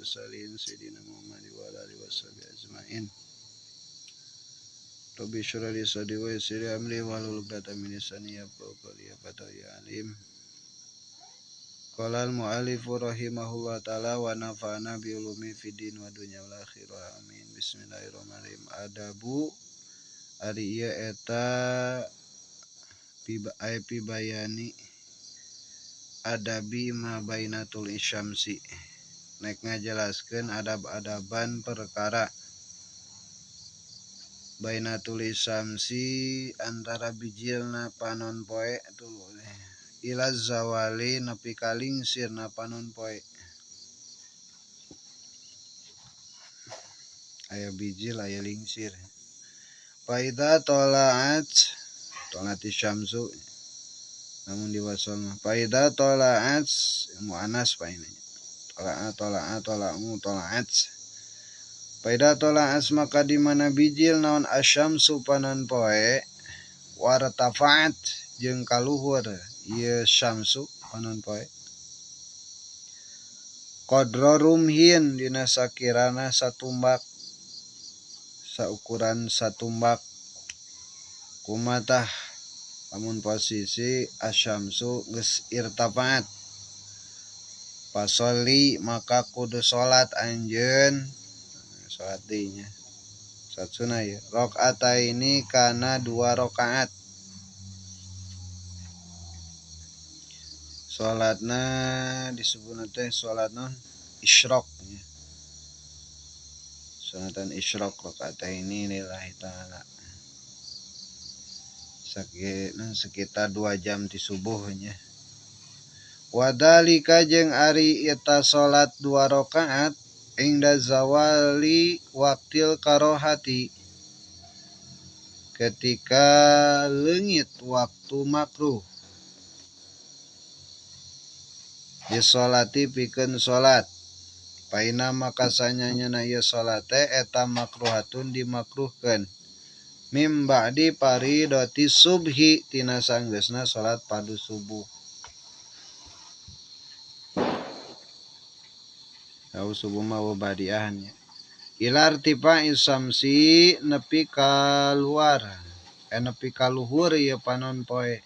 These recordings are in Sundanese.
mursalin sayyidina Muhammad wa ala alihi washabihi ajmain. Rabbi shrah li sadri wa yassir li amri wahlul 'uqdatam min lisani yafqahu qawli. Ya alim. Qala al-mu'allif rahimahullah ta'ala wa nafa'ana bi ulumi fid din wa dunya wal akhirah. Amin. Bismillahirrahmanirrahim. Adabu ari ieu eta bayani adabi ma bainatul isyamsi. Nek ngajelaskeun adab-adaban perkara bainatul isyamsi antara bijilna panon poe tuluy ila zawali nepi ka lingsirna panon poe. Aya bijil aya lingsir. Faida tola'at syamsu namun diwasalna. Faida tola'at muannas painanya. Tola'at. Faida tola'at maka di mana bijil naon asyamsu panon poe wartafa'at jeung kaluhur ieu syamsu panon poe. Qadra rumhin dina sakirana satumbak saukuran satumbak kumatah lamun posisi asyamsu geus irtafaat pasolli maka kudu salat anjeun salat deui nya salat sunah ya rakaataini kana 2 rakaat. Salatna disebutna teh salat non isyraq nya. Salatan isyraq rakaataini lillahi ta'ala. Sekitar 2 jam ti subuh nya. Wadalika jeung ari eta salat 2 rakaat ingda zawali waktil karohati ketika leungit waktu makruh. Disolati pikeun salat. Paina maka sanyanyana ieu salat teh eta makruhatun dimakruhkeun. Mim ba'di paridoti subhi tina sanggeusna salat fardu subuh. Tahu subuh mah wabadiahnya. Ilar tipa isamsi nepi kaluar. Nepi kaluhur ieu panon poe.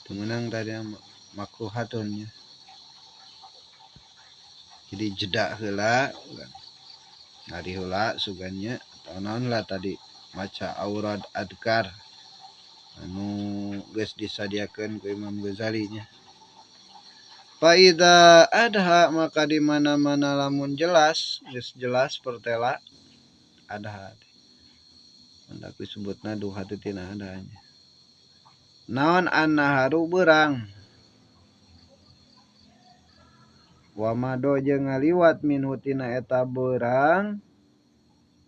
Tumenang tadi makruhatunnya. Jadi jeda heula, hari heula sugannya naon lah tadi maca aurad adkar anu geus disadiakeun ku Imam Ghazali nya. Faida adha maka di mana-mana lamun jelas, geus jelas pertela adha. Hendak disebutna duha teh tina adanya. Naon an-naharu beurang. Wa mado jeung ngaliwat minhu tina eta beurang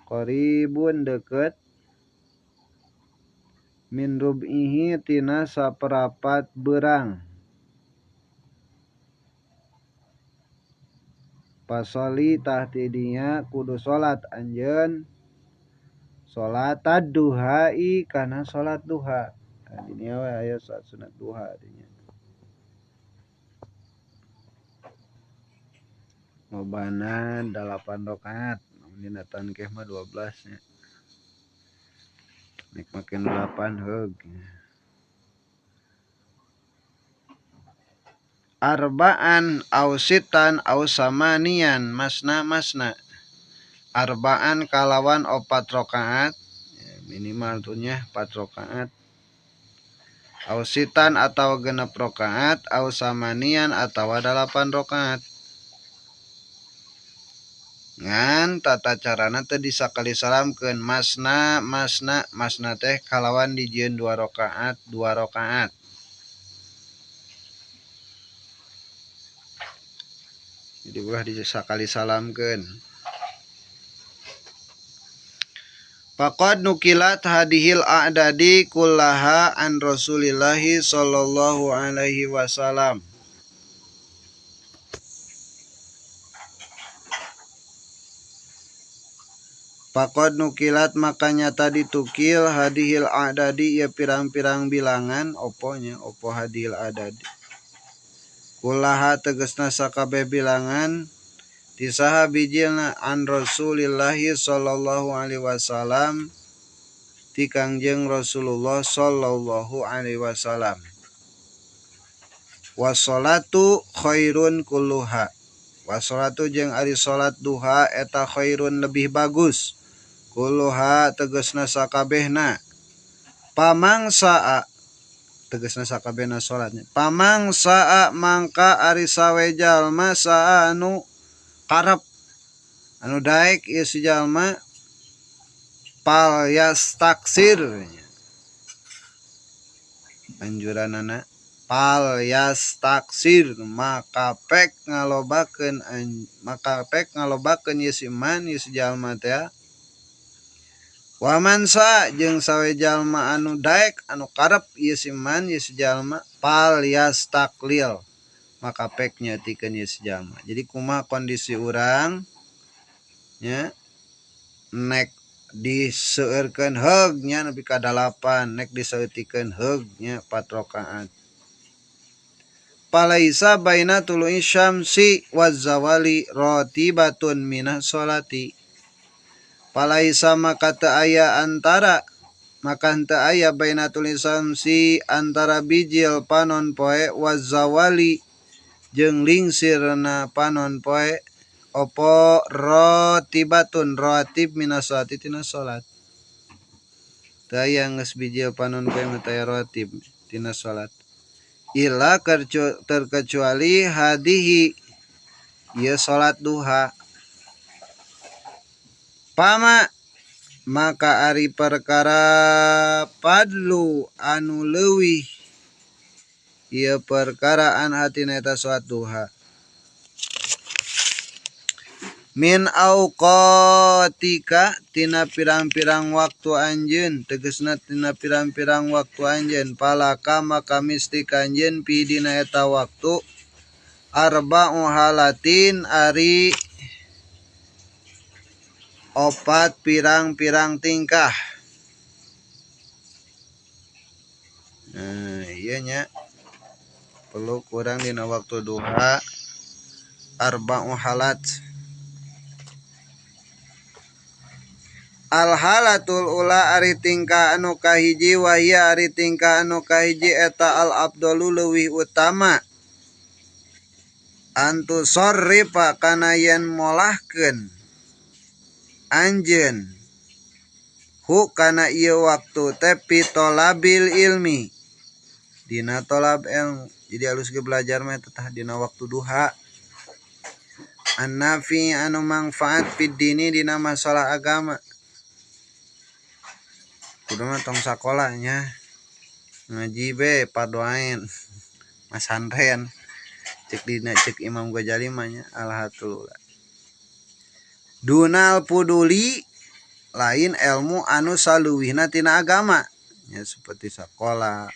qaribun deukeut min rub'ihi tina saperapat beurang. Pasoli tah tidinya kudu salat anjeun salat duhai kana salat duha. Dinya we aya salat sunat duha dinya. Lobana 8 rakaat, dina tankeh mah 12 nya. Nek make 8 heug. Arba'an au sitan au samanian masna. Arba'an kalawan 4 rakaat, minimal tuhnya 4 rakaat. Au sitan atau 6 rakaat, au samanian atau 8 rakaat. Ngan tata carana teh disakali salamkeun masna teh kalawan dijieun 2 rakaat. Jadi ulah disakali salamkeun. Faqad nukilat hadhil a'dadi kullaha an Rasulillahi sallallahu alaihi wasallam. Faqad nukilat makanya tadi tukil hadhil a'dadi ya pirang-pirang bilangan opo hadhil a'dadi kullaha tegasna sakabeh bilangan tisaha bijilna an Rasulillahi sallallahu alaihi wasallam ti Kangjeng Rasulullah sallallahu alaihi wasallam. Wassalatu khairun kulluha. Wassalatu jeung ari salat duha eta khairun lebih bagus. Kulluha tegasna sakabehna. Pamangsaa tegasna sakabehna salatnya. Pamangsaa mangka ari sawe jalma saa anu karep anu daek ieu si jalma pal yas taksir anjuranana pal yas taksir maka pek ngalobakeun ieu si man ieu si jalma teh waman sa jeung sawe jalma anu daek anu karep ieu si man ieu si jalma pal yas taklil maka pek nyatikeun ieu si jalma. Jadi kumaha kondisi urang nya nek diseueurkeun heug nya nepi ka 8 nek disaeutikeun heug nya 4 rakaat. Palaisa baina tulu'i syamsi waz-zawali ratibatun minas sholati. Palaisa maka teu aya baina tulu'i syamsi antara bijil panon poe waz-zawali jeung lingsirna panon poe opo ratibatun ratib minas sholati tina salat. Teu aya geus bijil panon poe mah teu aya ratib tina salat. Illa terkecuali hadihi ieu salat duha. Pama maka ari perkara padlu anu leuwih ieu perkara an hatina eta salat duha. Min auqatika tina pirang-pirang waktu anjeun tegasna tina pirang-pirang waktu anjeun palaka maka misti kanjeun pi dina eta waktu arba'u halatin ari 4 pirang-pirang tingkah. Ieu nya perlu kurang dina waktu duha arba'u halat. Al halatul ula ari tingkah anu kahiji wahia ari tingkah anu kahiji eta al afdalu leuwih utama antu sorrifa kana yen molahkeun anjeun hu kana ieu waktu teh pitolabil ilmi dina tolab ilmu. Jadi alus ge belajar mah tah dina waktu duha. An-nafi anu mangfaat fid dini dina masalah agama. Kudu mah tong sakola nya ngaji be pardoain masantren cek Imam Ghazali mah nya alhamdulillah. Dunal puduli lain ilmu anu saluwihna tina agama nya seperti sekolah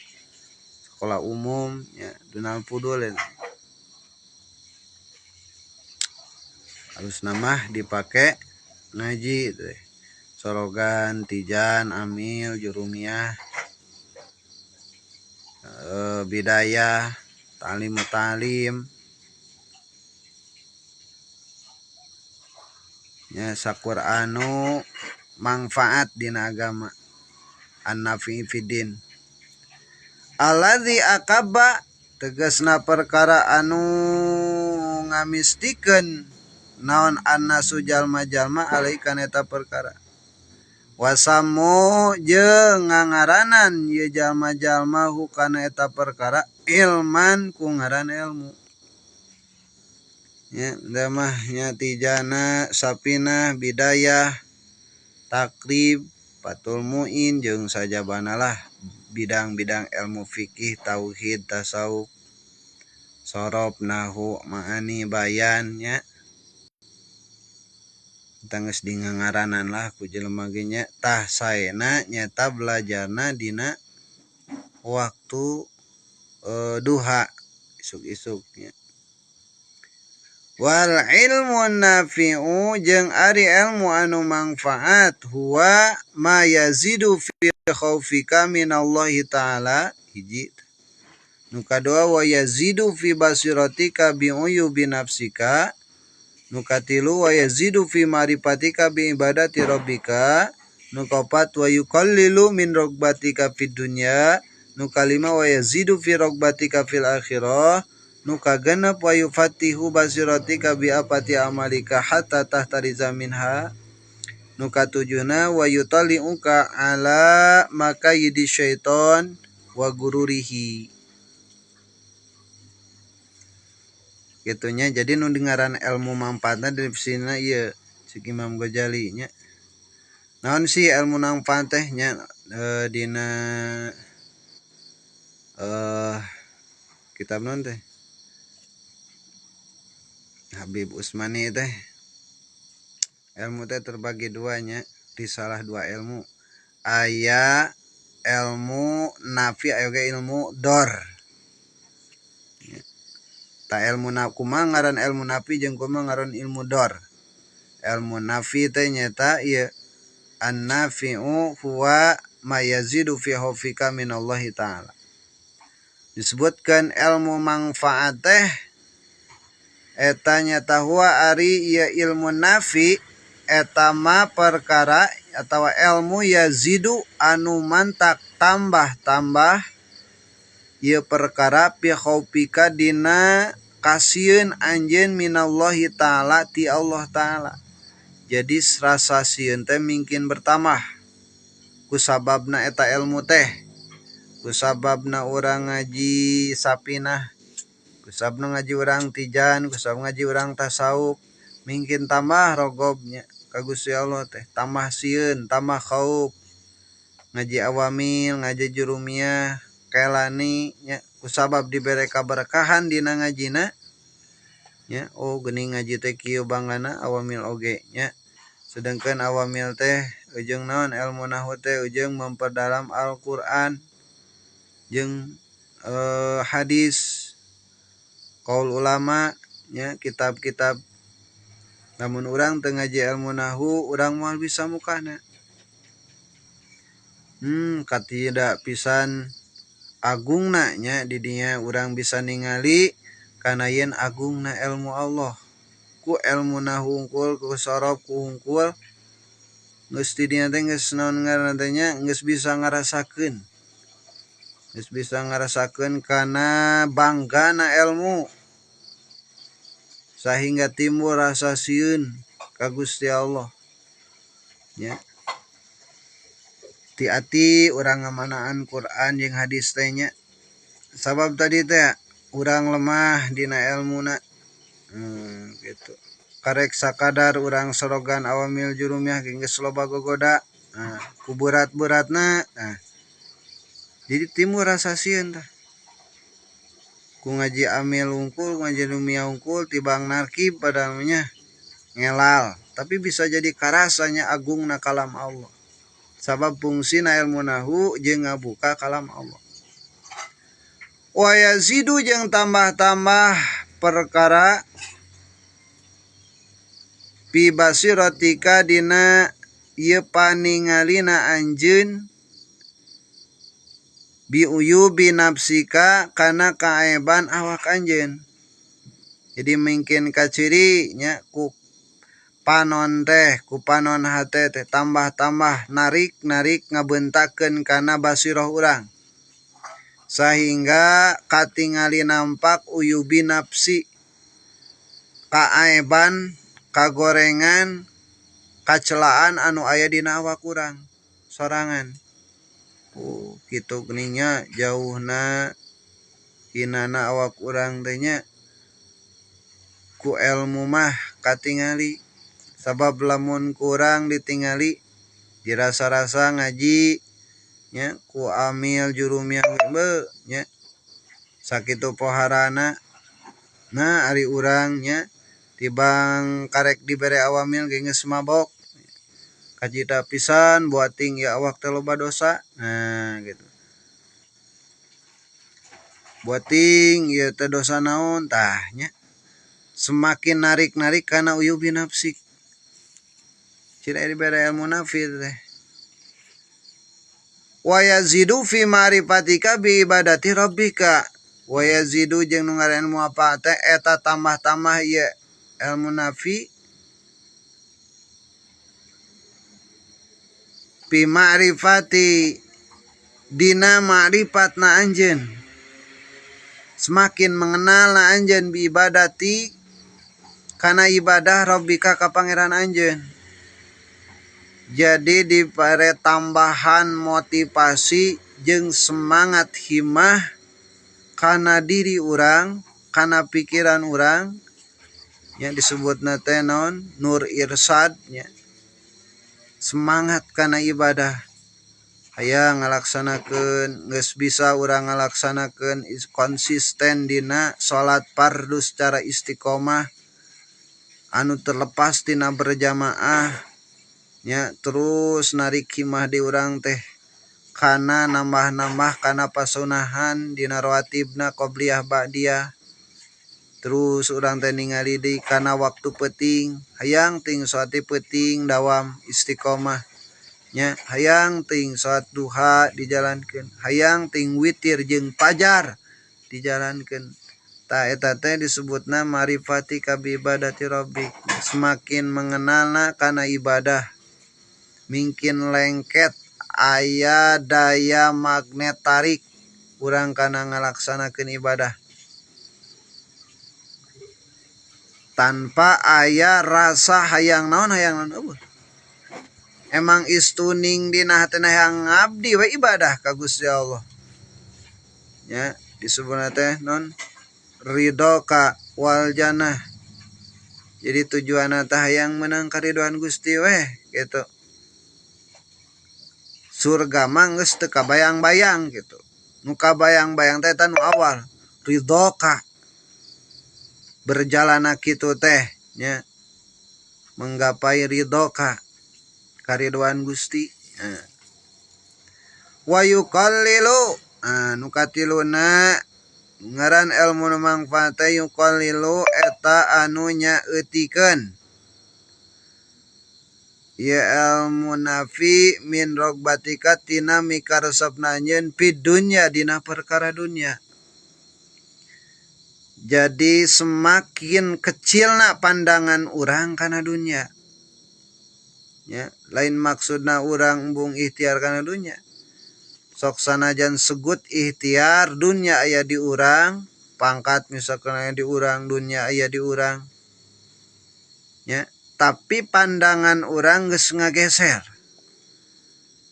umum nya dunal pudul harus nama dipake ngaji teh. Sorogan, tijan, amil, jurumiyah, bidayah, talim nya sakur anu manfaat dina agama. An-nafi fiddin alladzi akaba tegasna perkara anu ngamistikeun naon annasu jalma-jalma alai kana eta perkara. Wasamu jeung ngangaranan ieu jalma-jalma hu kana eta perkara ilman ku ngaran ilmu. Ya, mah nya tijana, sapinah, bidayah, takrib, fatul muin jeung sajabanalah bidang-bidang ilmu fikih, tauhid, tasawuf, sorof, nahwu, ma'ani, bayan nya. Tangges di ngangaranan lah ku jelema ge nya tah saena nyata belajarna dina waktu duha isuk-isuk nya. Wal ilmu nafi'u jeung ari ilmu anu manfaat huwa ma yazidu fi khaufika minallahi ta'ala hiji Nu kadua wa yazidu fi basiratika bi uyubi nafsika. Nu katilu wa yazidu fi maripatika bi ibadati rabbika. Nu kaopat wa yuqallilu min rogbatika fid dunya. Nu kalima wa yazidu fi rogbatika fil akhirah. Nu kagenep wa yufatihu basiratika bi apati amalika hatta tahtariza minha. Nu katujuna wa yutali'uka ala makayidi syaiton wa gururihi. Gitunya, jadi nu dengaran ilmu manfaatna dari sini ieu cik Imam Ghazali nya. Naon sih ilmu manfaat teh nya dina kitab naon teh Habib Usmani teh ilmu teh terbagi dua nya, risalah dua ilmu. Aya ilmu nafi aya ge ilmu dor. Ta ilmu kumaha ngaran ilmu nafi jeung kumaha ngaran ilmu dor. Ilmu nafi teh nyata ieu an-nafi'u huwa ma yazidu fi khaufika minallahi ta'ala. Disebutkan ilmu manfaat teh eta nyata huwa ari ieu ilmu nafi eta ma perkara atawa ilmu yazidu anu mantak tambah-tambah ieu perkara fi khaufika dina kasieun anjeun minallahi ta'ala ti Allah ta'ala. Jadi rasa sieun teh mungkin bertambah kusababna eta ilmu teh, kusababna urang ngaji sapinah, kusababna ngaji urang tijan, kusababna ngaji urang tasawuf, mungkin tambah rogobnya ka Gusti Allah teh, tambah sieun, tambah khauf. Ngaji awamil, ngaji jurumiyah, kaelani nya kusabab dibere kaberkahan dina ngajina nya. Oh geuning ngaji teh kieu bangana awamil oge nya. Sedangkan awamil teh ujung naon ilmu nahwu teh ujung memperdalam Al-Qur'an jeung hadis qaul ulama nya, kitab-kitab. Namun urang teu ngaji ilmu nahwu urang moal bisa mukana. Katida pisan agungna nya di dinya urang bisa ningali kana yen agungna ilmu Allah. Ku ilmu nahwu hungkul, ku sorof ku hungkul, geus di dinya teh geus naon ngaranna teh nya geus bisa ngarasakeun. Geus bisa ngarasakeun kana banggana ilmu. Sehingga timbul rasa sieun ka Gusti Allah. Nya. Ti-ati urang ngamanaan Quran jeung hadis teh nya. Sabab tadi teh urang lemah dina ilmuna. Gitu. Karek sakadar urang sorogan awamil jurumiyah geus loba gogoda. Ku berat-beratna. Jadi timbul rasa sieun tah. Ku ngaji amil hungkul, ngaji lumiyah hungkul, tibang narkib padahal nya ngelal. Tapi bisa jadi karasanya agungna kalam Allah. Sabab fungsina ilmu nahwu jeung ngabuka kalam Allah. Wa yazidu jeung tambah-tambah perkara fi basiratika dina ieu paningalina anjeun bi uyubi nafsika kana kaaiban awak anjeun. Jadi mungkin kaciri nya ku panon teh, ku panon hate teh tambah-tambah narik ngabeuntakeun kana basirah urang. Sehingga katingali nampak uyubi nafsi, kaaiban, kagorengan, kacelaan anu aya dina awak urang sorangan. Kitu geuninnya jauhna hinana awak urang teh nya ku ilmu mah katingali. Sabab lamun kurang ditingali dirasa-rasa ngaji nya ku amil jurumiyah be nya sakitu poharana. Nah ari urang nya tibang karek dibere awamil ge geus mabok. Kajida pisan buating ya awak teh loba dosa. Nah gitu. Buating ieu teh dosa naon tah nya. Semakin narik-narik kana uyubi nafsi. Cina dibere ilmu nafi teh. Wa yazidu fi ma'rifatika bi ibadati rabbika. wa yazidu jeung nu ngaran ilmu apa teh eta tambah-tambah ieu ilmu nafi fi ma'rifati dina ma'rifatna anjeun semakin mengenal na anjeun bi ibadati kana ibadah rabbika ka pangeran anjeun. Jadi dibere tambahan motivasi jeung semangat himah kana diri urang, kana pikiran urang nya disebutna teh naon nur irsad nya. Semangat kana ibadah. Hayang ngalaksanakeun geus bisa urang ngalaksanakeun konsisten dina salat fardu secara istiqomah anu terlepas tina berjamaah nya terus narik himah di urang teh kana nambah-nambah kana pasunahan dina rawatibna qobliyah ba'diyah terus urang teh ningali deui kana waktu penting hayang ting salat penting dawam istiqomah nya hayang ting salat duha dijalankeun hayang ting witir jeung fajar dijalankeun ta eta teh disebutna marifati ka bi ibadati rabbik semakin mengenalna kana ibadah mungkin lengket aya daya magnet tarik urang kana ngalaksanakeun ibadah tanpa aya rasa hayang naon eueuh emang istuning dina hatena hayang ngabdi we ibadah ka Gusti Allah nya disebutna teh non ridho ka wal jannah jadi tujuanna teh hayang meunang karidoan Gusti we gitu. Surga mah geus teu kabayang-bayang gitu. Nu kabayang-bayang teh nu awal ridho ka berjalana kitu teh nya menggapai ridho ka karidoan Gusti. Wa yuqallilu nu katiluna ngaran ilmu nu mangfaat teh yuqallilu eta anu nyaeutikeun ya ilmu nafi min rogbatika tina mikaresepna anjeun fid dunya dina perkara dunya. Jadi semakin kecilna pandangan urang kana dunya. Ya, lain maksudna urang embung ikhtiar kana dunya. Sok sanajan segut ikhtiar dunya aya di urang, pangkat misalkan aya di urang, dunya aya di urang. Ya, tapi pandangan urang geus ngageser.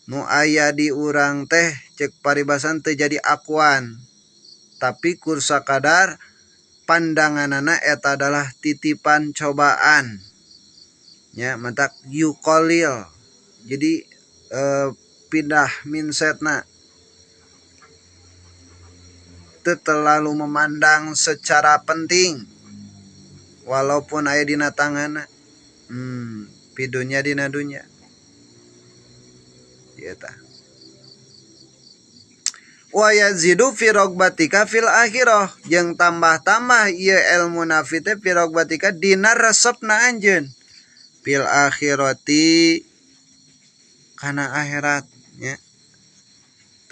Nu aya di urang teh cek paribasan teu jadi akuan. Tapi kursa kadar pandanganana eta adalah titipan cobaan. Ya, matak yuqalil. Jadi pindah mindsetna. Teu terlalu memandang secara penting. Walaupun aya dina tanganna. Pidunya dina dunya. Eta. Wa yazidu fi rogbatika fil akhirah jeung tambah-tambah ieu ilmu nafi teh fi rogbatika dina resepna anjeun fil akhirati kana akhirat nya.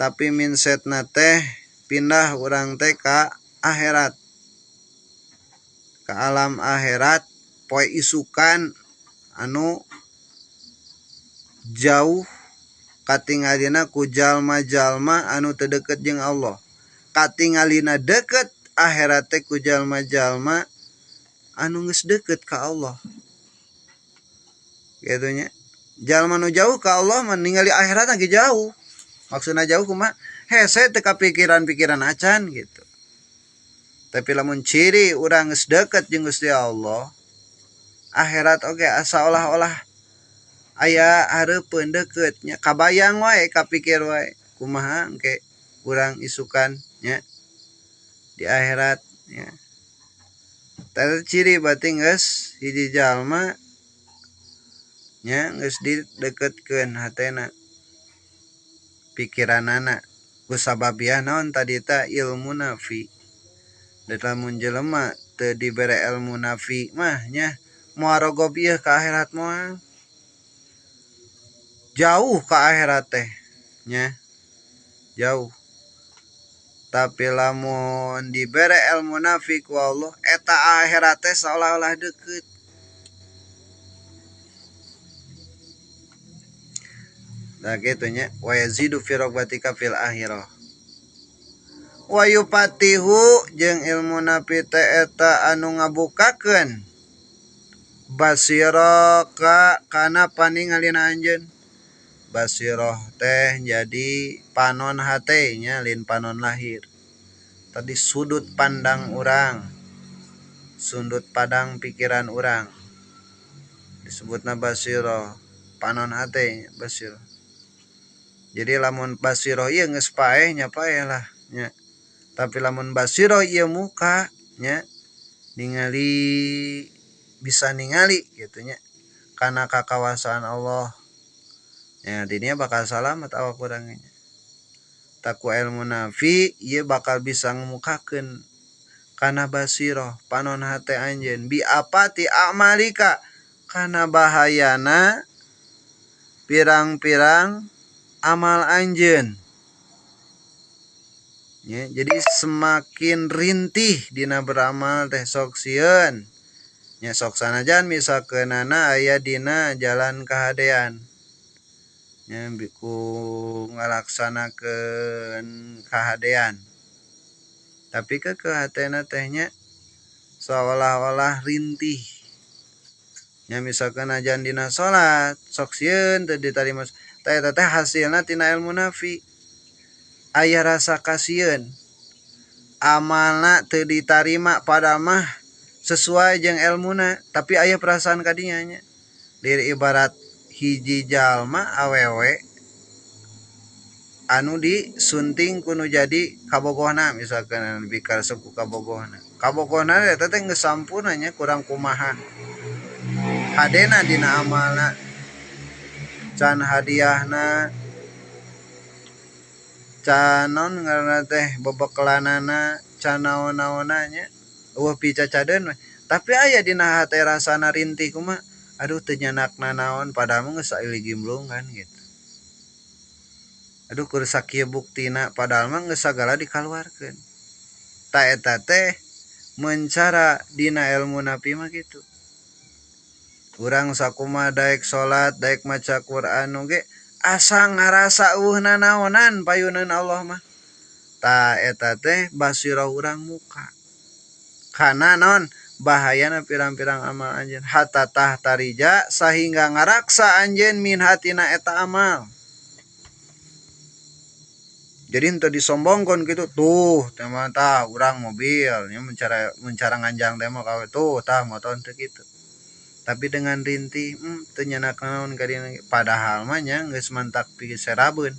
Tapi mindsetna teh pindah urang teh ka akhirat. Ka alam akhirat poe isukan anu jauh katingalina ku jalma-jalma anu teu deukeut jeung Allah. Katingalina deukeut akhirat teh ku jalma-jalma anu geus deukeut ka Allah. Kitu nya. Jalma nu jauh ka Allah mah ningali akhirat ge jauh. Maksudna jauh kumaha? Hese teu kapikiran-pikiran acan gitu. Tapi lamun ciri urang geus deukeut jeung Gusti Allah, akhirat oge asa olah-olah aya hareupeun deukeut nya kabayang wae kapikir wae kumaha engke urang isukan nya di akhirat nya. Tah ciri berarti geus hiji jalma nya geus dideukeutkeun hatena pikiranana kusababiah naon tadi ta ilmu nafi. Da lamun jelema teu dibere ilmu nafi mah nya moal rogobieuh ka akhirat moal jauh ka akhirat teh nya jauh Tapi lamun dibere ilmu nafi ku Allah eta akhirat teh seolah-olah deket. Nah gitu nya wa yazidu fi ragbatika fil akhirah. Wa yupatihu jeung ilmu nafi teh eta anu ngabukakeun basira kana paningalina anjeun. Basiroh teh jadi panon hate nya lin panon lahir. Tadi sudut pandang urang, sudut pandang pikiran urang disebutna basiroh, panon hate basiroh. Jadi lamun basiroh ieu geus paeh nya paeh lah nya. Tapi lamun basiroh ieu muka nya ningali bisa ningali gitu nya kana kakawasaan Allah. Ya dinya bakal salamet awak urang nya. Taku ilmu nafi ieu bakal bisa ngamukakeun kana basiroh panon hate anjeun bi apati amalika kana bahayana pirang-pirang amal anjeun. Ya, jadi semakin rintih dina beramal teh sok sieun. Nya sok sanajan misalkeunana aya dina jalan kahadean. Nya biku ngalaksanakeun kahadean. Tapi ke hatena teh nya seolah-olah rintih. Nya misalkan ajan dina salat sok sieun teu ditarima teh eta teh hasilna tina ilmu nafi. Aya rasa kasieun. Amalna teu ditarima padahal mah sesuai jeung ilmuna, tapi aya perasaan kadinya nya. Diri ibarat hiji jalma awewe anu disunting kudu jadi kabogohna misalkan lebih karesep ku kabogohna. Kabogohna eta teh geus sampurna nya kurang kumaha. Hadena dina amalna can hadiahna can naon ngaranna teh bebekelanana can naon-naonna nya eueuh picacadeun we. Tapi aya dina hate rasana rintih kumaha aduh teu nyenakna naon padahal mah geus saeulig gimlung kan gitu. Aduh keur sakieu buktina padahal mah geus sagala dikaluarkeun. Ta eta teh mencara dina ilmu nafi mah kitu. Urang sakumaha daek salat, daek maca Quran oge asa ngarasa eueuhna naonan payunan Allah mah. Ta eta teh basirah urang muka. Kana naon? Bahayana pirang-pirang amal anjeun. Hatta tahtarija sehingga ngaraksa anjeun min hatina eta amal. Jadi henteu disombongkeun kitu tuh teh mah tah urang mobil nya mencara nganjang teh mah kawe tuh tah motor teh kitu. Tapi dengan rintih teu nyenak naon ka dina padahal mah nya geus mantak piserabeun.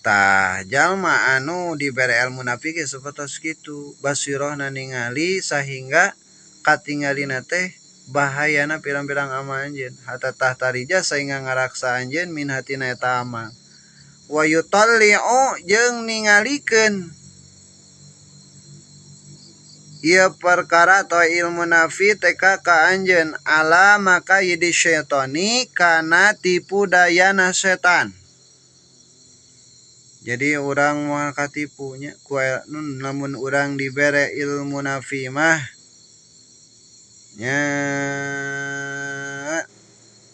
Tah jalma anu dibere ilmu nafi ge sapertos kitu basirohna ningali sehingga katinggalina teh bahayana pirang-pirang amal anjeun hatta tahtarija sehingga ngaraksa anjeun min hatina eta amal. Wa yutalli'u jeung ningalikeun ieu perkara atau ilmu nafi teka ka anjeun ala maka yidi syaitani kana tipu dayana setan. Jadi urang moal katipunya ku lamun urang dibere ilmu nafi mah nya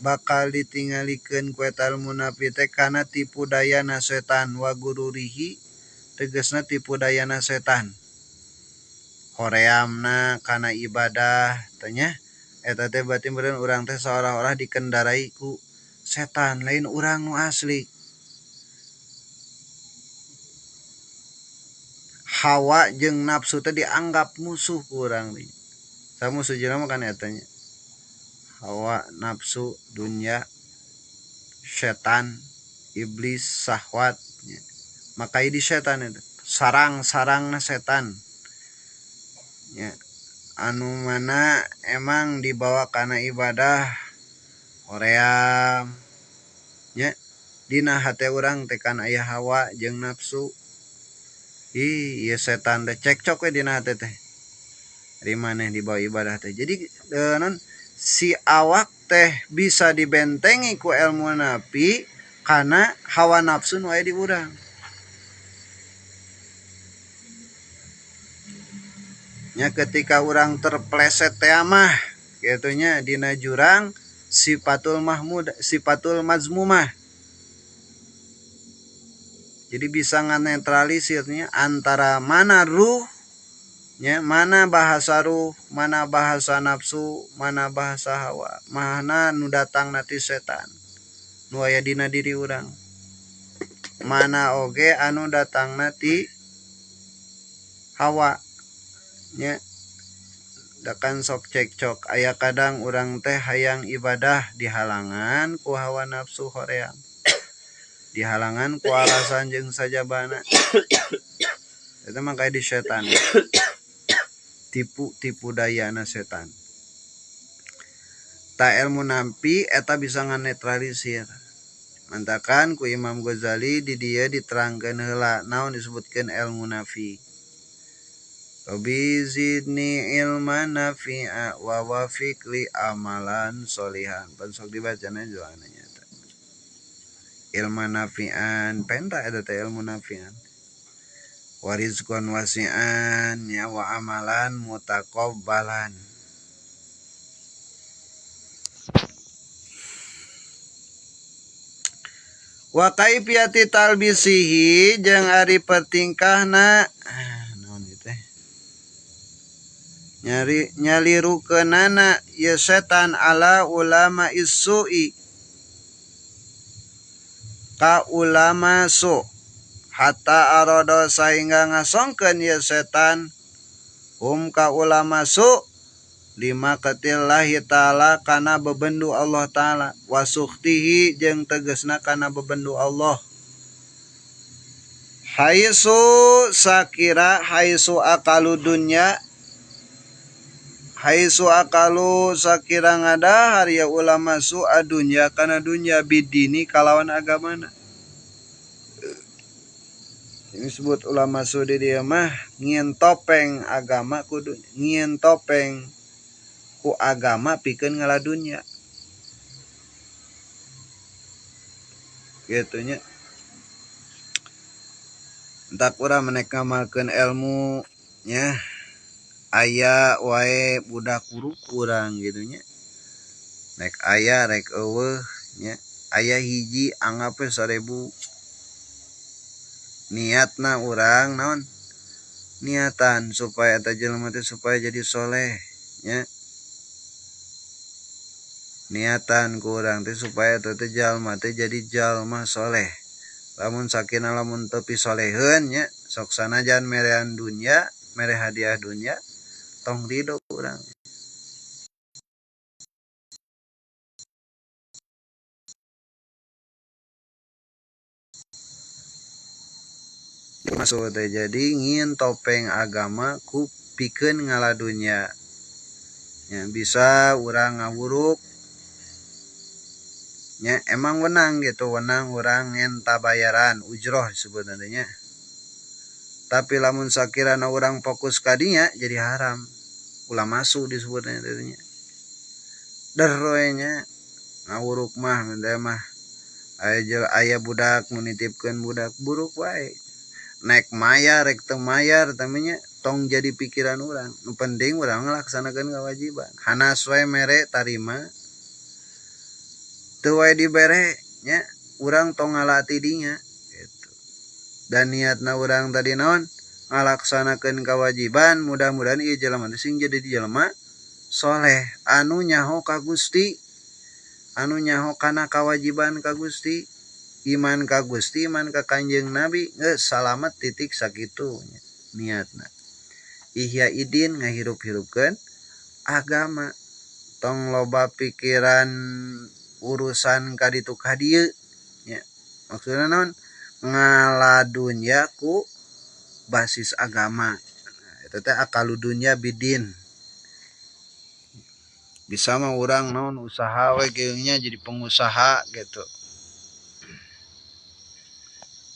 bakal ditinggalikeun ku eta ilmu nafi teh kana tipu dayana setan wa gururihi tegasna tipu dayana setan. Horeamna kana ibadah tanya eta teh berarti meureun urang teh seolah-olah dikendarai ku setan lain urang nu asli. Hawa jeung nafsu teh dianggap musuh ku urang deui. Samusuh jelema kan eta nya. Hawa, nafsu, dunya, setan, iblis, syahwat nya. Maka ini setan itu. Sarang-sarangna setan. Ya, anu mana emang dibawa kana ibadah hoream nya dina hate urang teh kan aya hawa jeung nafsu. Ieu setan teh cekcok we dina hate teh. Ari maneh dibawa ibadah teh. Jadi non si awak teh bisa dibentengi ku ilmu nafi karena hawa nafsu nu aya di urang nya ketika urang terpleset teh mah gitunya dina jurang sifatul mazmumah jadi bisa nganetralisirnya antara mana ruh nya mana bahasa ruh mana bahasa nafsu mana bahasa hawa mana nu datang nati setan nu aya dina diri urang mana oge anu datang nati hawa nya dakan sok cekcok aya kadang urang teh hayang ibadah dihalangan ku hawa nafsu hoream dihalangan ku alasan jeung sajabana eta mah kayak di setan tipu dayana setan ta ilmu nampi eta bisa nganetralisir mantakan ku Imam Ghazali di dieu diterangkeun heula naon disebutkeun ilmu nafi Rabbi zidni ilman nafi'a wa wafiq li amalan solihan pan sok dibacana doana nyata ilman nafi'an penta eta teh ilmu nafi'an warizqan wasi'an ya wa amalan mutaqabbalan wa kaifiyati talbisihi jeung ari pertingkahna naon ieu teh nyalirukeunana ya setan ala ulama isui ka ulama su hatta arodo saingga ngasongkeun ya setan ka ulama su lima katillahi ta'ala kana bebendu Allah ta'ala wasuktihi jeung tegasna kana bebendu Allah haisu sakira haisu akalu dunya haisu akalu sakira ngadahar ya ulama su adunya kana dunya bidini kalawan agamana ini disebut ulama su di dieu mah ngieun topeng agama kudu ngieun topeng ku agama pikeun ngaladunya gitu nya entak urang menek ngamalkeun ilmu nya aya wae budak buruk urang gitu nya rek aya rek eueuh nya aya hiji anggap 1000 niatna urang naon niatan supaya eta jelema teh supaya jadi soleh nya niatan ku urang teh supaya eta teh jalma teh jadi jalma soleh lamun sakina lamun teu pisoleheun nya sok sanajan merean dunya mere hadiah dunya tong ridho urang masuk teh jadi ngin topeng agama ku pikeun ngaladunya nya bisa urang ngawuruk nya emang wenang gitu wenang urang ngenta bayaran ujroh disebutna teh nya tapi lamun sakirana urang fokus ka dinya jadi haram ulah masuk disebutna teh nya derwe nya ngawuruk mah mende mah aya budak menitipkeun budak buruk wae naik mayar rek teu mayar tamanya tong jadi pikiran urang nu penting urang ngalaksanakeun kewajiban hanas wae mere tarima teu wae dibere nya urang tong ngalati dinya gitu dan niatna urang tadi naon ngalaksanakeun kewajiban mudah-mudahan ieu jelema teh sing jadi jelema soleh anu nyaho ka Gusti anu nyaho kana kewajiban ka Gusti iman ka Gusti iman ka Kanjeng Nabi geus salamet titik sakitu niatna ihya idin ngahirup-hirupkeun agama tong loba pikiran urusan ka ditu ka dieu nya maksudna naon ngaladunya ku basis agama eta teh akalu dunya bidin bisa mah urang naon usaha we geunya jadi pengusaha gitu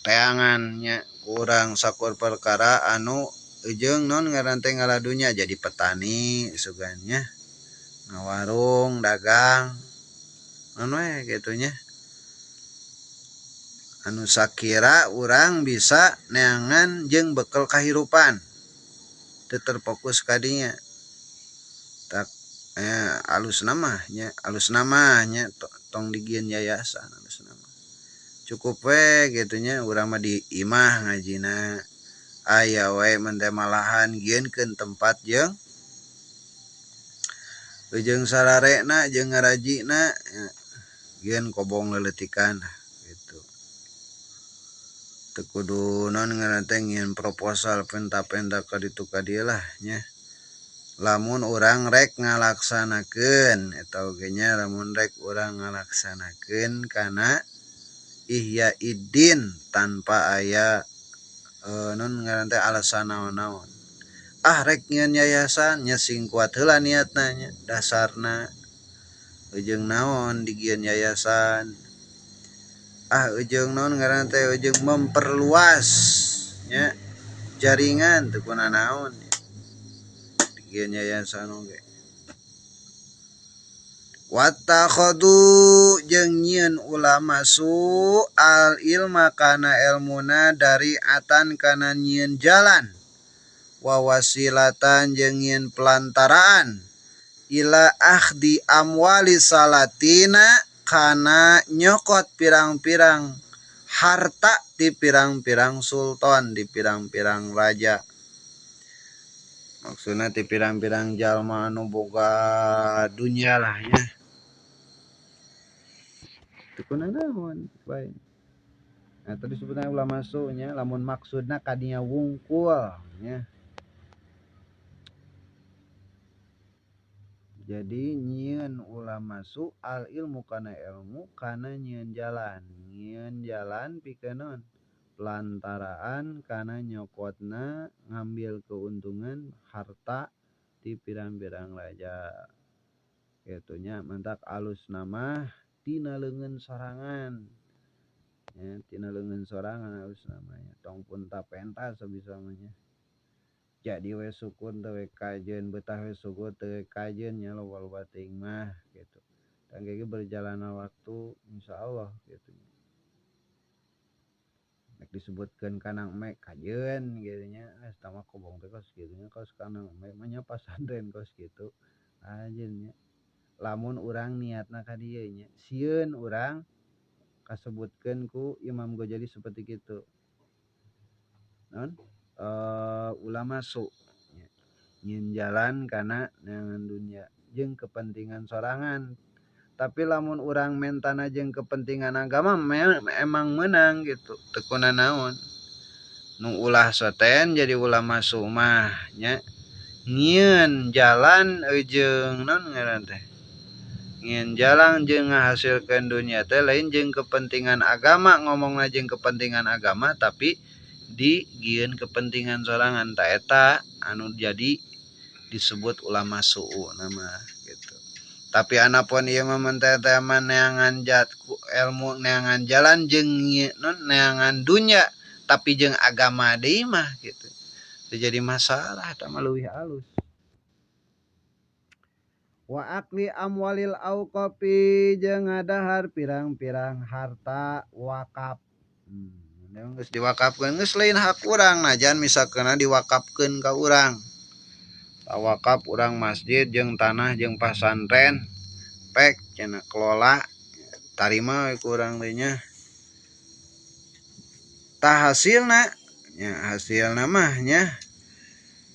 teangannya kurang sakur perkara anu ujung non ngaran teh ngaladunya jadi petani sugannya ngawarung dagang non we gitu nya anu sakira urang bisa neangan jeung bekel kahirupan teu terfokus kadinya tak alus namanya tong digieun yayasan alus nama cukup we gitunya urang mah di imah ngajina aya we mun teh malahan gieunkeun tempat jeung sararena jeung ngarajina gieun kobong leuletikan gitu teu kudu naon ngaranna teh ngieun proposal penta-penta ka ditu ka dieu lah nya lamun urang rek ngalaksanakeun eta oge nya lamun rek urang ngalaksanakeun kana ihya iddin tanpa aya non ngaranna teh alasan naon-naon rek nyieun yayasan nya sing kuat heula niatna nya dasarna ujung naon digieun yayasan ujung naon ngaranna teh ujung memperluas nya jaringan teu kunaon digieun yayasan oge wattakhadu jeung nyieun ulama al ilma kana ilmuna dari atan kana nyieun jalan wa wasilatan jeung nyieun pelantaraan ila akhdi amwali salatina kana nyokot pirang-pirang harta di pirang-pirang sultan di pirang-pirang raja maksudna di pirang-pirang jalma anu boga dunya lah ya teu kunaon bae tadi disebutna ulama nya lamun maksudna kadinya wungkul nya jadi nyieun ulama al ilmu kana nyieun jalan pikeun naon pelantaraan kana nyokotna ngambil keuntungan harta di pirang-pirang raja gitunya mentak alus nama tina leungeun sorangan ya tina leungeun sorangan alus namanya tong pun pentas sabisa mah nya jadi we sukun teu we kajeun betah we sukun teu we kajeun nya loba-loba teuing mah gitu dan ge berjalanna waktu insyaallah gitu nek disebutkeun kanang eme kajeun gitu nya eta mah kobong teh kos kitu nya kos kanang eme mah nya pasantren kos kitu anjeun nya lamun urang niatna ka dieu nya sieun urang kasebutkeun ku Imam Ghazali seperti kitu naon ulama nyieun jalan kana neangan dunya jeung kepentingan sorangan tapi lamun urang mentana jeung kepentingan agama emang menang gitu teu kunaon nu ulah soten jadi ulama mah nya nyieun jalan jeung naon ngaranna teh ngin jalan jeung ngahasilkeun dunia teh lain jeung kepentingan agama ngomongna jeung kepentingan agama tapi digieun kepentingan sorangan ta eta anu jadi disebut ulama nama gitu tapi anapun ieu mah menteh teh neangan ilmu neangan jalan jeung neangan dunya tapi jeung agama deui mah gitu teu jadi masalah eta mah leuwih alus wa akli amwalil auqafi jeung ngadahar pirang-pirang harta wakaf geus diwakafkeun geus lain hak urang najan misalkeun diwakafkeun ka urang wakaf urang masjid jeung tanah jeung pasantren pek cenah kelola tarima we ku urang teh nya tah hasilna nya hasilna mah nya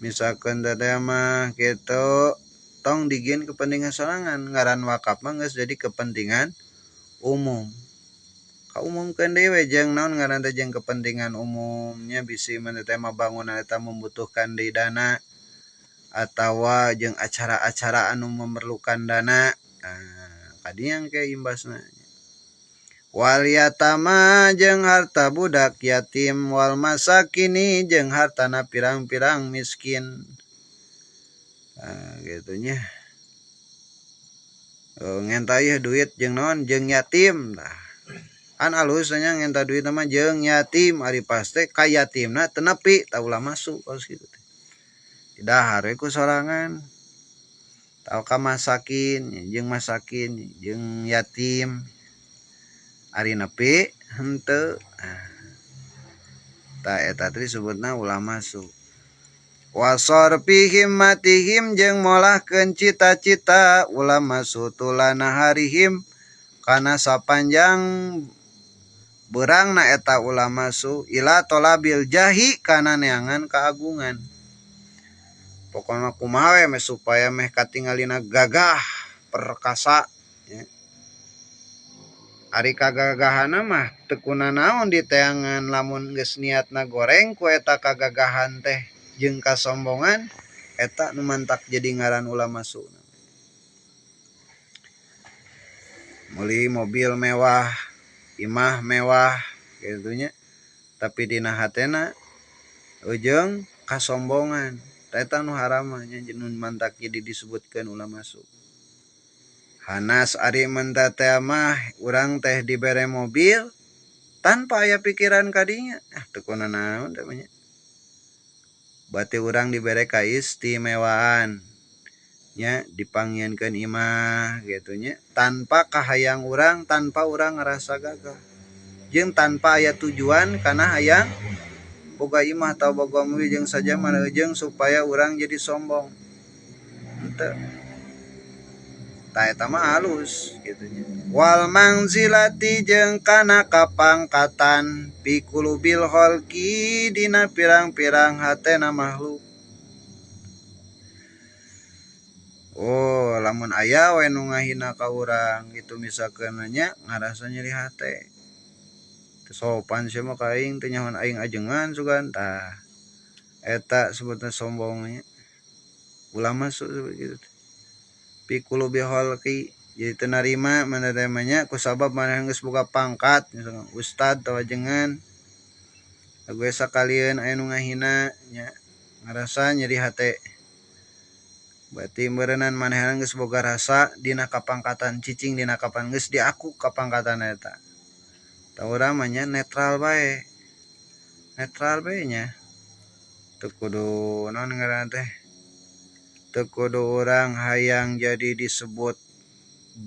misalkeun teh mah kitu tong digieun kepentingan sorangan ngaran wakaf mah geus jadi kepentingan umum kaumumkeun deui we jeung naon ngaran teh jeung kepentingan umumnya bisi mun teh mah bangunan eta membutuhkan deui dana atawa jeung acara-acara anu memerlukan dana kadinya engke imbasna wal yatama jeung harta budak yatim wal masakini jeung hartana pirang-pirang miskin gitu nya ngenta ieu duit jeung naon jeung yatim tah an alus nya ngenta duit mah jeung yatim ari paste ka yatimna teu nepi tah ulah masuk kos kitu teh didahar we ku sorangan tah ka masakin jeung yatim ari nepi henteu Ta eta teh disebutna ulah masuk. Wasorpihim matihim jeung molahkeun cita-cita ulah masuk tulana harihim kana sapanjang beurangna eta ulah masuk ila tolabil jahi kana neangan keagungan. Pokona kumaha we supaya meh katingalina gagah perkasa ya. Ari kagagahanna mah teu naon di teangan lamun geus niatna goreng ku eta kagagahan teh jeung kasombongan eta nu mantak jadi ngaran ulah masuk. Meuli mobil mewah, imah mewah kitu nya. Tapi dina hatena ujung kasombongan. Eta nu haram nya nu mantak jadi disebutkeun ulah masuk. Hanas ari menta teh mah urang teh dibere mobil tanpa aya pikiran kadinya. Teu kuna naon teh nya. Berarti urang dibere kaistimewaan. Nya dipangieunkeun imah gitu nya tanpa kahayang urang, tanpa urang ngerasa gagah. Jeung tanpa aya tujuan kana hayang boga imah atau boga mobil jeung saja maleujeng supaya urang jadi sombong. Henteu. Ta eta mah halus kitu nya. Wal mangzilati jeung kana kapangkatan pikulubil kholqi dina pirang-pirang hatena makhluk. Oh, lamun aya we nu ngahina ka urang gitu misalkeun nya ngarasa nyeri hate. Teu sopan sia mah ka aing teh nyaho aing ajengan sugan tah. Eta sebutna sombongnya. Ulah masuk gitu. Pikulu biholki jadi teu narima menerimanya kusabab maneh geus boga pangkat misalkan ustad atau ajengan gue sakalian aya nu ngahina nya ngarasa nyeri hate. Berarti meureunnan manehna geus boga rasa dina kapangkatan cicing dina kapan geus diaku kapangkatan eta. Tah urang mah nya netral bae. Netral bae nya. Teu kudu naon ngaranna teh? Teu kudu urang hayang jadi disebut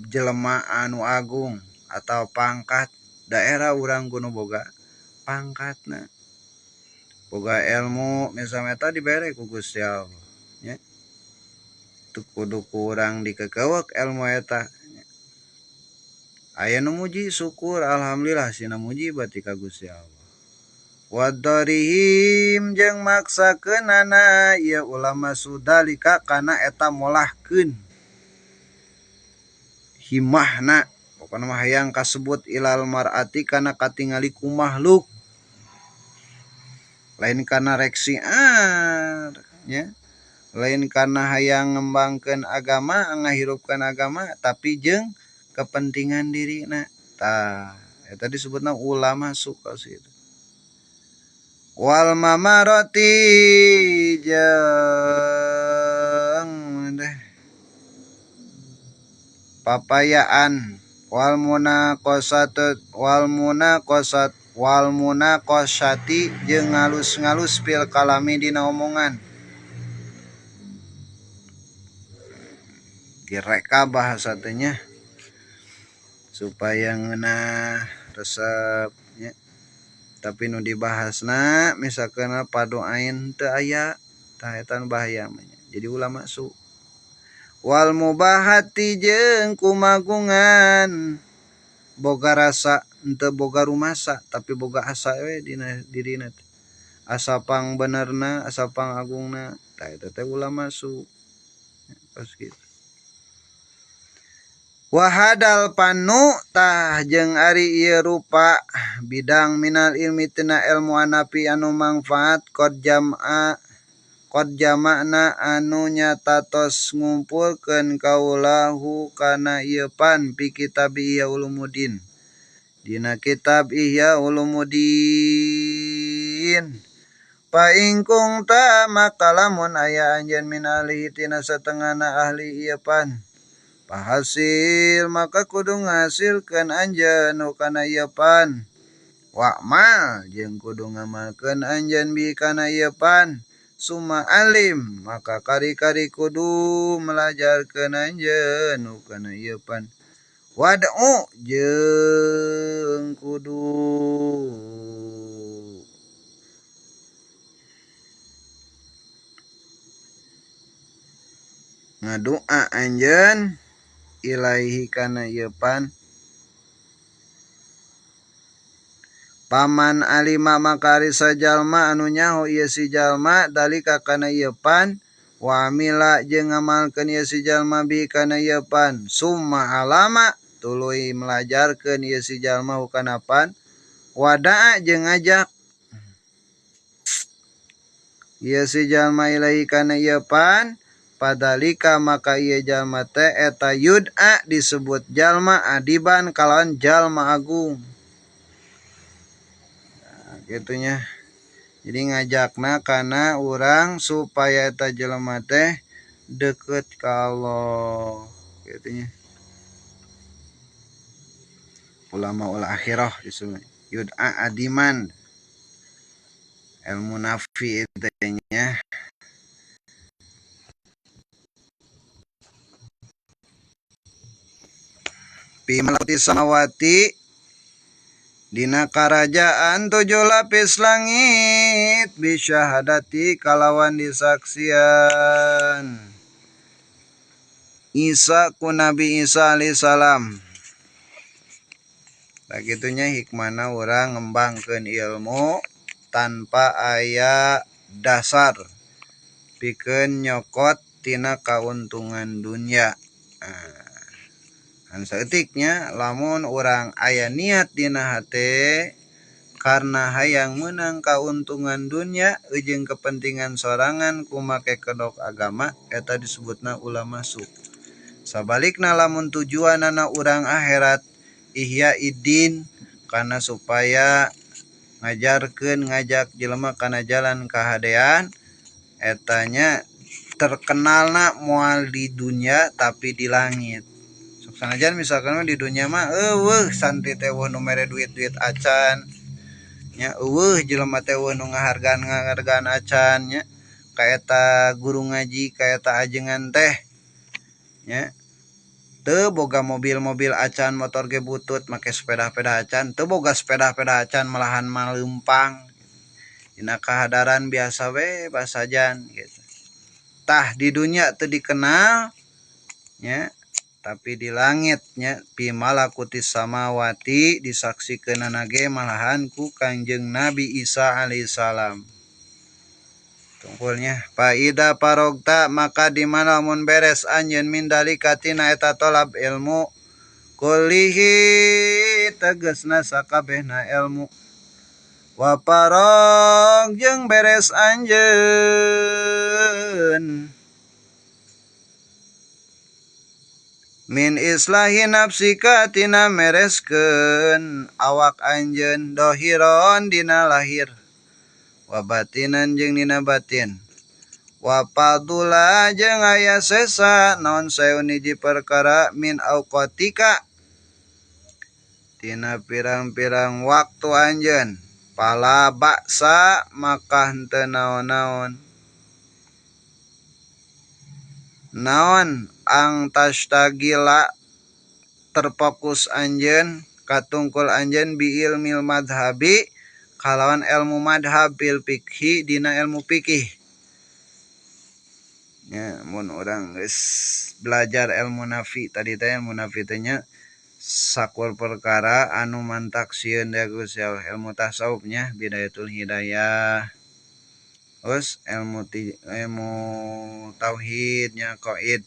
jelema anu agung atau pangkat. Daerah urang kudu boga pangkatna. Boga ilmu misalnya eta dibere ku Gusti Allah nya. Teu kudu ku urang dikekeuweuk ilmu eta. Aya nu muji syukur alhamdulillah sina muji berarti ka Gusti Allah. Wadarihim jeung maksakeunana ieu ulama sudalika kana eta molahkeun himahna pokona mah hayang kasebut ilal mar'ati kana katingali ku makhluk lain kana rek siar nya lain kana hayang ngembangkeun agama ngahirupkeun agama tapi jeung kepentingan dirina tah eta disebutna ulama suka situ. Wal mamaroti jeung papayaan wal munaqasati jeung ngalus-ngalus fil kalami dina omongan. Direka bahasa teh nya supaya ngeunah resep nya. Tapi nu dibahasna misalkan padoain teu aya tah eta bahaya mah. Jadi ulah masuk. Wal mubahati jeung kumagungan boga rasa henteu boga rumasa tapi boga asa we dina dirina teh. Asa pang benerna, asa pang agungna tah eta teh ulah masuk. Pas kitu. Wahadal panu tah jeung ari ieu rupa bidang minal ilmi tina ilmu anapi anu mangfaat qad jama'na anu nyatatos ngumpulkeun kaulahu kana ieu pan fi kitab Ihya Ulumuddin dina kitab Ihya Ulumuddin. Pa ingkung ta maka lamun aya anjeun min ahli tina satengahna ahli ieu pan pahasil maka kudu ngahasilkeun anjeun kana ieu pan. Wa'mal jeung kudu ngamalkeun anjeun bi kana ieu pan. Summa alim maka kari-kari kudu melajarkeun anjeun kana ieu pan. Wad'u jeung kudu ngadoa anjeun ilaihi kana ieu pan. Paman alima makari sajalma anu nyaho ieu si jalma dalika kana ieu pan wa amila jeung ngamalkeun ieu si jalma bi kana ieu pan summa alama tuluy melajarkeun ieu si jalma hukana pan wada'a jeung ngajak ieu si jalma ilahi kana ieu pan padalika maka ieu jalma teh eta yud'a disebut jalma adiban kalawan jalma agung. Gitunya. Jadi ngajakna kana urang supaya eta jelema teh deukeut ka Allah gitunya. Ulama ul akhirah disebut yud'a adiman. Ilmu nafi itu nya. Fi malakuti samawati dina karajaan 7 lapis langit bisyahadati kalawan disaksian Isa ku Nabi Isa alaihi salam. Begitunya hikmahna urang ngembangkeun ilmu tanpa aya dasar pikeun nyokot tina kauntungan dunya. Kan saeutiknya lamun urang aya niat dina hate karena hayang meunang kauntungan dunya jeung kepentingan sorangan ku make kedok agama eta disebutna ulah masuk. Sabalikna lamun tujuanna urang akhirat ihya iddin kana supaya ngajarkeun ngajak jelema kana jalan kahadean etanya terkenalna moal di dunya tapi di langit. Sanajan misalkan di dunia mah eueuh santri teh nu mere duit-duit acan nya eueuh jelema teh nu ngahargaan acan nya ka eta guru ngaji ka eta ajengan teh nya teu boga mobil-mobil acan motor ge butut make sepeda-peda acan teu boga sepeda-peda acan malahan maleumpang dina kahadaran biasa we basajan gitu. Tah di dunia teu dikenal nya tapi di langitnya pi malakutis samawati disaksikeunana ge malahan ku Kangjeng Nabi Isa alaihissalam. Tungkulnya faida parogta maka di mana mun beres anjeun min dalika tina eta tolab ilmu kullihi tegasna sakabehna ilmu wa parog jeung beres anjeun min islahi nafsika tina mereskeun awak anjeun dohiron dina lahir wa batinan jeung dina batin wa padula jeung aya sesa naon saeun hiji perkara min auqatika tina pirang-pirang waktu anjeun pala baksa maka henteu naon-naon naon ang tashtagila terfokus anjeun katungkul anjeun bi ilmil madhabi kalawan ilmu madhab bil fikhi dina ilmu fikih nya mun urang geus belajar ilmu nafi tadi teh ilmu nafi teh nya sakur perkara anu mantak sieun da Gusti Allah ilmu tasawuf nya bidayatul hidayah terus ilmu tauhid nya qaid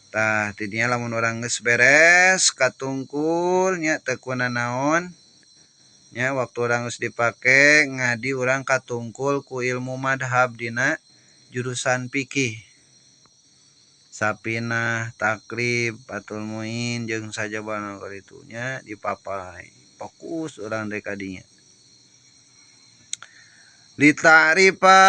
tah tidinya lamun urang geus beres katungkul nya teu kuna naon nya waktu urang geus dipake ngadi urang katungkul ku ilmu madhab dina jurusan fikih sapinah takrib fathul muin jeung sajabana kitu nya dipapai fokus urang deui kadinya ditarifa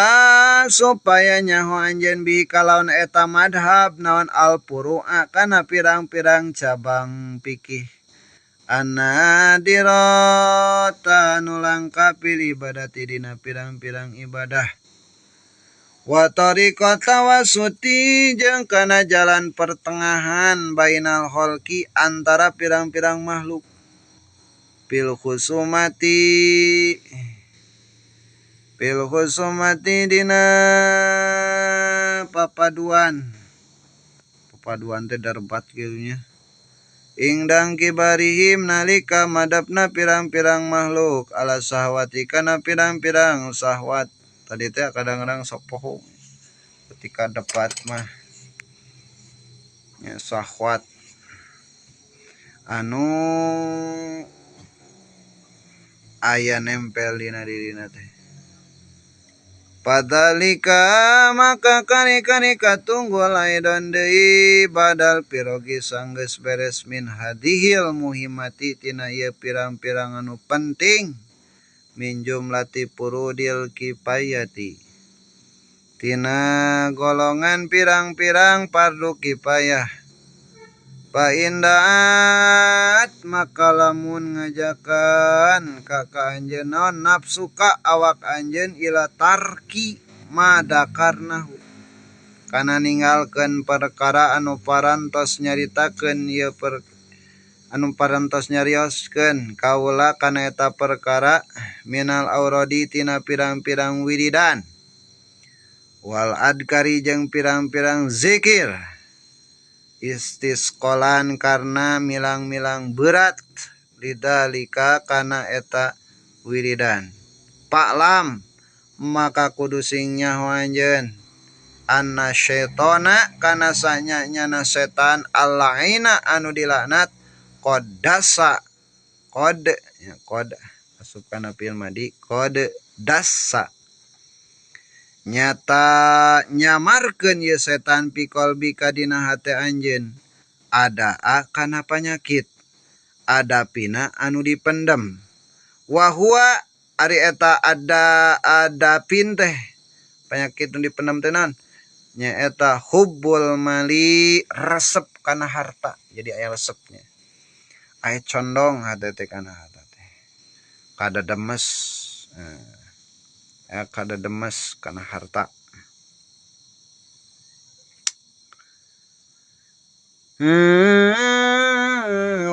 supaya nyaho anjeun bi kalawan eta madhab naon al furu'a kana pirang-pirang cabang fikih anadirata nu langkap ibadati dina pirang-pirang ibadah Wa tariqata wasuti jeung kana jalan pertengahan bainal khalqi antara pirang-pirang makhluk fil khusumati dina papaduan teh darbat kieunya ingdang kibarihim nalika madapna pirang-pirang makhluk ala sahwati kana pirang-pirang sahwat tadi teh kadang-kadang sok poho ketika debat mah ya sahwat anu aya nempel dina dirina teh padalika maka kani-kani katunggul aidon deui badal pirogi sanggeus beres min hadhil muhimmati tina ieu pirang-pirang anu penting min jumlati purudil kifayati tina golongan pirang-pirang fardu kifayah fa indaat maka lamun ngajakan ka anjeun naon nafsuka awak anjeun ila tarki madakarnahu kana ninggalkeun perkara anu parantos nyaritakeun ieu anu parantos nyarioskeun kaula kana eta perkara minal auradi tina pirang-pirang wiridan wal adkari jeung pirang-pirang zikir istisqolan karena milang-milang berat lidalika kana eta wiridan paklam maka kudu sing nyaho anjeun anna syaitona kana sanyanyana setan allaina anu dilaknat qodasa kode ya kode asup kana fi'il madi kode dasa nyata nyamarkeun ieu setan pikol bika dina hate anjeun ada kana panyakit ada pina anu dipendem wa huwa ari eta ada pin teh penyakit anu dipendem teh naon nya eta hubbul mali resep kana harta jadi aya resepnya aya condong hate teh kana harta teh kada demes kada demes kana harta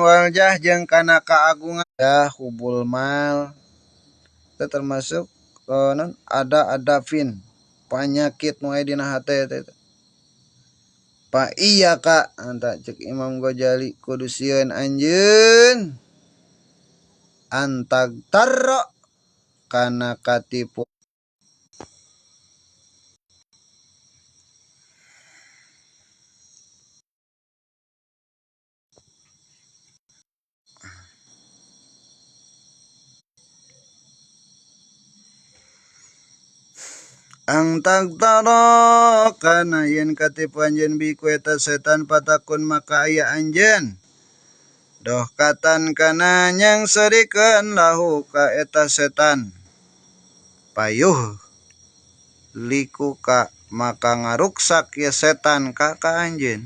waljah jeung kana kaagungan ya hubul mal itu termasuk ada fin penyakit nu aya dina hate teh pa iya ka anta cek Imam Ghazali kudu sieun anjeun antag tarro kana katipu angtag taro kana yen katipu anjeun biku eta setan patakun maka aya anjeun doh katan kana nyang serikeun lahu ka eta setan payuh likuka maka ngaruksak ya setan ka anjeun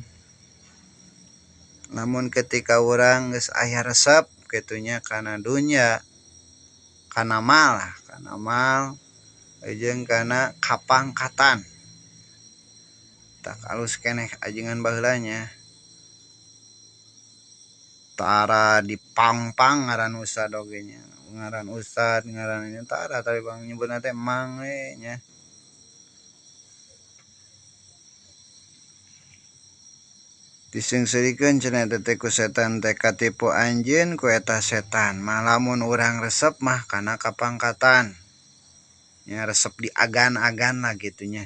namun ketika urang geus aya resep kitunya kana dunya kana mal jeung kana kapangkatan tak alus keneh ajengan baheula nya tara dipangpang ngaran ustad oge nya ngaran ustad ngaran tara tapi bang nyebutna teh mang we nya disengserikeun cenah teh ku setan teh katipu anjeun ku eta setan malamun urang resep mah kana kapangkatan nya resep diagan-agan lah gitunya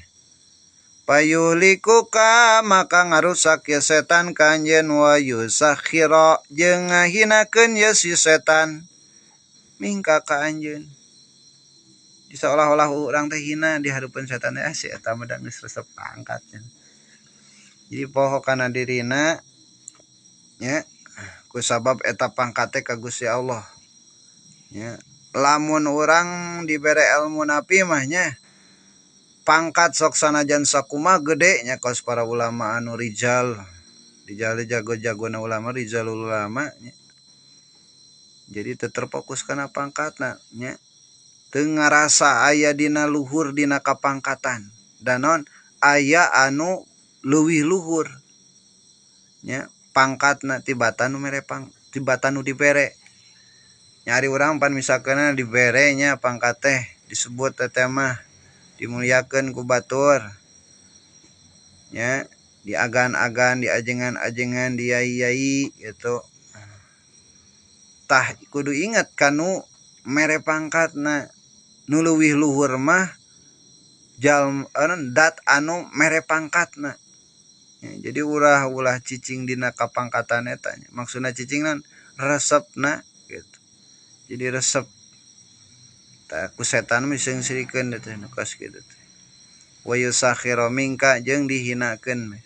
payulikuka maka ngarusak ya setan ka anjeun wa yusakhira jeung ngahinakeun ya si setan mingka ka anjeun seolah-olah urang teh hina di hareupeun setan teh si eta mah geus resep pangkat jadi poho kana dirina nya kusabab eta pangkat teh ka Gusti Allah nya lamun urang dibere ilmu napi mah nya pangkat sok sanajan sakumaha gede nya kaos para ulama anu rijal jago-jagona ulama rizalul ulama nya. Jadi teu terfokus kana pangkatna nya teu ngarasa aya dina luhur dina kapangkatan danon aya anu leuwih luhur nya pangkatna tibatan nu mere tibatan nu dibere nyari urang pan misalkan dibere nya pangkat teh disebut teh mah dimuliakeun ku batur nya diagan-agan diajengan-ajengan diyai-yai gitu tah kudu ingat kanu mere pangkatna nu leuwih luhur mah dat anu mere pangkatna ya, jadi ulah cicing dina kapangkatan eta maksudna cicingna resepna gitu jadi resep tak ku setan miseng sirikeun teh nu kas kitu teh wa yusakhiru minka jeung dihinakeun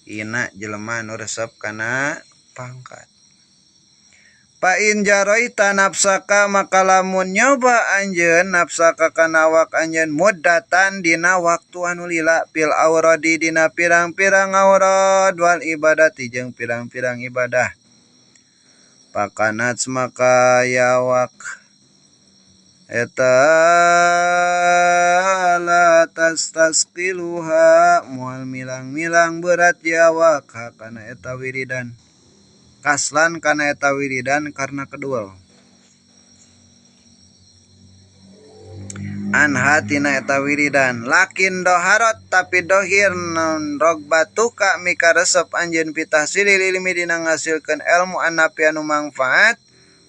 hina jelema nu resep kana pangkat pa in jaroita nafsaka maka lamun nyoba anjeun nafsaka kana awak anjeun muddatan dina waktu anu lila pil auradi dina pirang-pirang aurad wal ibadati jeung pirang-pirang ibadah pakanat maka yawak eta la tastasqiluha moal milang-milang berat yawak kana eta wiridan kaslan kana eta wiridan karena kedua anha tina eta wiridan lakin doharot tapi dohir non rogbatuka mika resep anjeun pitahsilil ilmi dina ngasilkeun ilmu anapi anu manfaat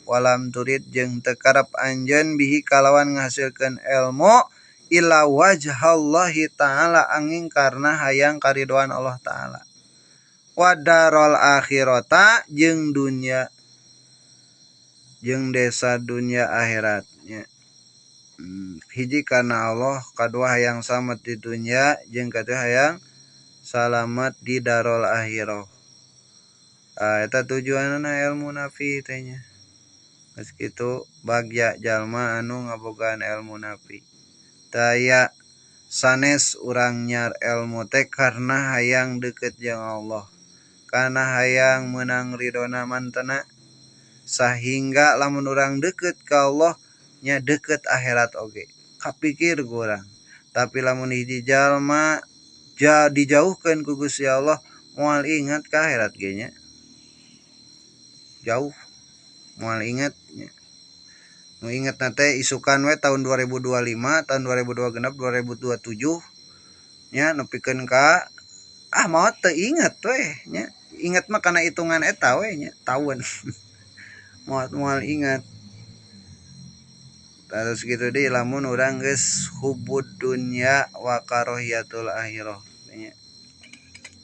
walam turid jeung teu karep anjeun bihi kalawan ngahasilkeun ilmu illa wajhallahi ta'ala angin karna hayang karidoan Allah ta'ala wadarul akhirata jeung dunya jeung desa dunya akhiratnya hiji karena Allah kadua hayang selamat di dunya jeung katilu hayang selamat di darul akhirah eta tujuanna ilmu nafi teh nya geus kitu bagja jalma anu ngabogaan ilmu nafi daya sanes urang nyar ilmu teh karena hayang deukeut jeung Allah karena hayang menang ridona mantena sehingga lamun urang deukeut ka Allah nya deukeut akhirat oge kapikir ku urang tapi lamun hiji jalma dijauhkeun ku Gusti Allah moal ingat ka akhirat ge nya jauh moal ingat nya nu ingetna teh isukan we tahun 2025 tahun 2026 2027 nya nepikeun ka maot teu inget we nya ingat mah kana hitungan eta we nya tahun moal ingat terus gitu deh lamun urang geus hubud dunya wa karahiyatul akhirah nya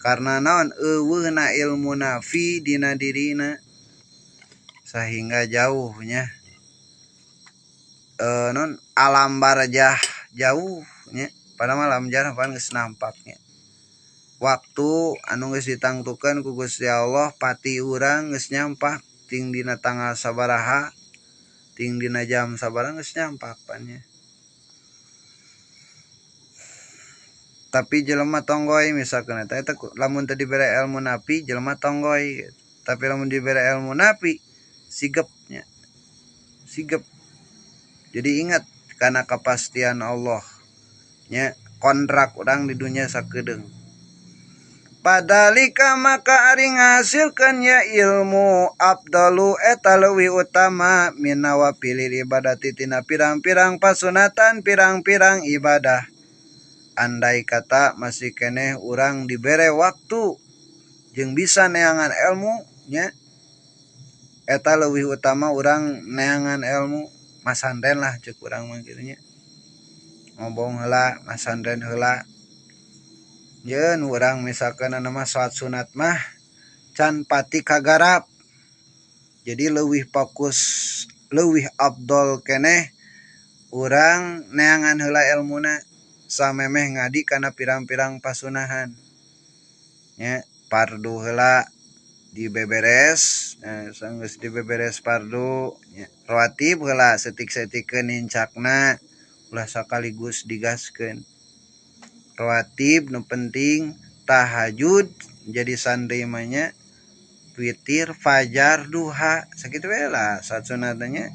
karena naon eueuhna ilmu nafi dina dirina sehingga jauhnya non alam barjah jauh nya pada malam jarah pan geus nampaknya waktu anu geus ditangtukeun ku Gusti Allah pati urang geus nyampak ting dina tanggal sabaraha ting dina jam sabaraha geus nyampak pannya tapi jelema tonggoy misalkan eta lamun teu dibere ilmu nafi jelema tonggoy tapi lamun dibere ilmu nafi sigep nya sigep jadi ingat karena kepastian Allah nya kontrak urang di dunia sakedeung padalika maka ari ngahasilkeun ya ilmu afdalu eta leuwih utama minawa pilih ibadati tina pirang-pirang pasunatan pirang-pirang ibadah andai kata masih keneh urang dibere waktu jeung bisa neangan ilmu nya eta leuwih utama urang neangan ilmu masanden lah ceuk urang mah kitu nya ngobong heula masanden heula yeun urang misalkan nama salat sunat mah can pati kagarap jadi leuwih fokus leuwih afdol keneh urang neangan heula ilmuna samemeh ngadi kana pirang-pirang pasunahan nya fardu heula dibeberes sanggeus dibeberes fardu nya rawatib heula setik-setikeun hincakna ulah sakaligus digaskeun rawatib nu penting tahajud jadi sandemanya witir fajar duha sakitu we lah salat sunatnya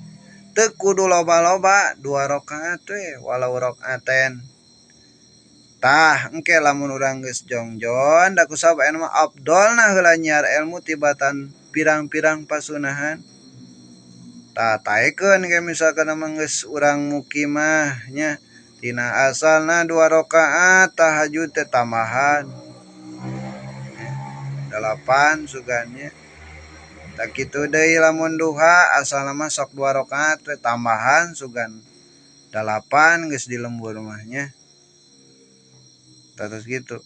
teu kudu loba-loba 2 rakaat we walau rakaaten tah engke lamun urang geus jongjon da kusabab anu mah afdolna heula nyiar ilmu tibatan pirang-pirang pasunahan tah taekeun ge misalkan mah geus urang mukimah nya tina asalna 2 rakaat tahajud teh tambahan 8 sugannya tak kitu deui lamun duha asalna mah sok 2 rakaat teh tambahan sugan 8 geus di lembur mah nya terus gitu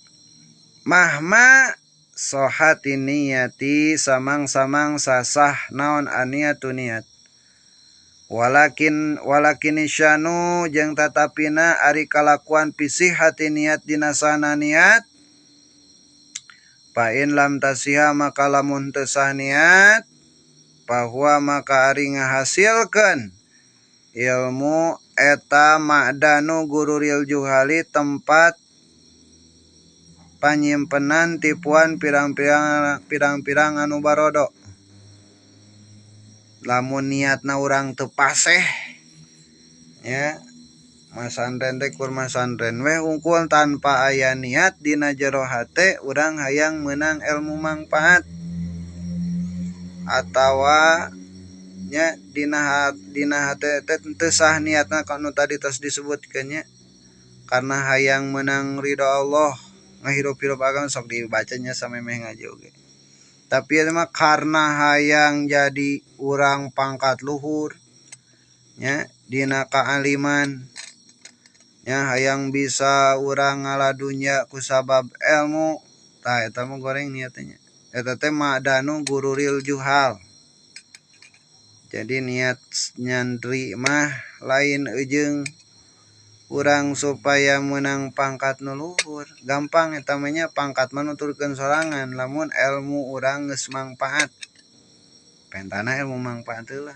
mahma sohati niyati samang-samang sasah naon aniatu niat walakin isyanu jeung tatapina ari kalakuan pisih hati niat dina sana niat pain lam tasiha maka lamun teu sah niat bahwa maka ari ngahasilkeun ilmu eta ma'danu gururil juhali tempat panyimpenan tipuan pirang-pirang anu barodo. Lamun niatna urang teu paseh ya masantren teh kur masantren we hungkul tanpa aya niat dina jero hate urang hayang meunang ilmu manfaat atawa nya dina hate teh teu sah niatna kanu tadi tos disebutkeun nya karena hayang meunang ridho Allah ngahirup-hirup agama sok dibacanya samemeh ngaji oge. Tapi itu mah karena hayang jadi urang pangkat luhur nya dina kaaliman nya hayang bisa urang ngaladunya kusabab ilmu tah eta mah goreng niatnya eta teh ma'danu gururil juhal. Jadi niat nyantri mah lain ujung urang supaya menang pangkat nu luhur gampang eta mah nya pangkat mah nuturkeun sorangan lamun ilmu urang geus mangpaat pentana ilmu mangpaat heula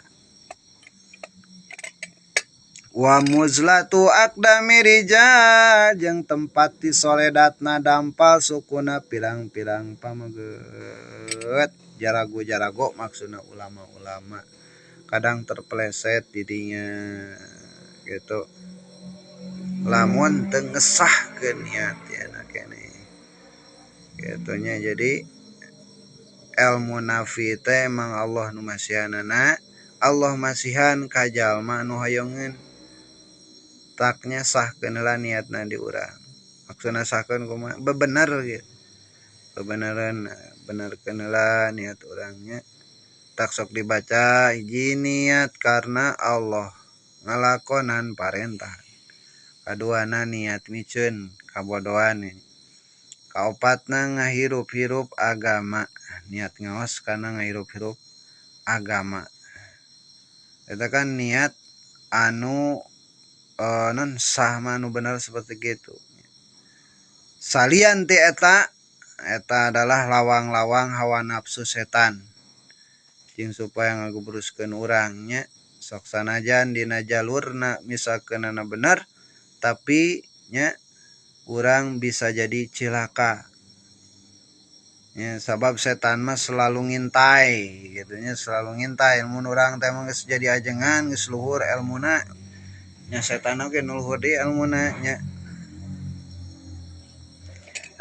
wa muzlatu aqdami rijal jeung tempat ti soledatna dampal sukuna pirang-pirang pameugeut jarago-jarago maksudna ulama-ulama kadang terpeleset didinya gitu lamun teu ngesahkeun niat ya keneh gitunya. Jadi ilmu nafi teh emang Allah nu masihanana Allah masihan ka jalma nu hoyongeun taknya sahkeun heula niatna di urang maksudna sahkeun kumaha bebener gitu bebeneran benerkeun heula niat urangnya tak sok dibaca hiji niat karena Allah ngalakonan parentah kaduana niat micieun kabodohan kaopatna ngahirup-hirup agama niat ngaos kana ngahirup-hirup agama eta kan niat anu non sah mah anu bener seperti gitu salian ti eta adalah lawang-lawang hawa nafsu setan jeung supaya ngagubruskeun urangnya sok sanajan dina jalurna misalkeunana bener tapi nya urang bisa jadi cilaka ya sabab setan mah selalu ngintai gitu nya selalu ngintai mun urang teh mah geus jadi ajengan geus luhur ilmuna nya setan oge nu luhur deui ilmuna nya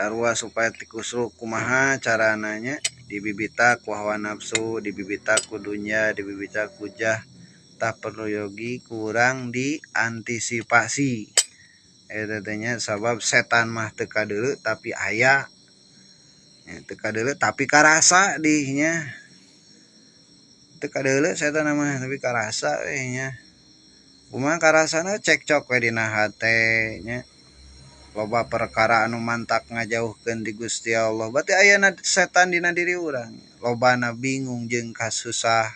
sarua supaya tikusru kumaha carana nya dibibita ku hawa nafsu dibibita ku dunya dibibita ku jah tak perlu yogi kurang diantisipasi eta teh nya sabab setan mah teu kadeuleu tapi aya teu kadeuleu tapi karasa dihnya teu kadeuleu setan mah tapi karasa we nya kumaha karasana cekcok we dina hate nya loba perkara anu mantak ngajauhkeun ti Gusti Allah berarti ayana setan dina diri urang lobana bingung jeung kasusah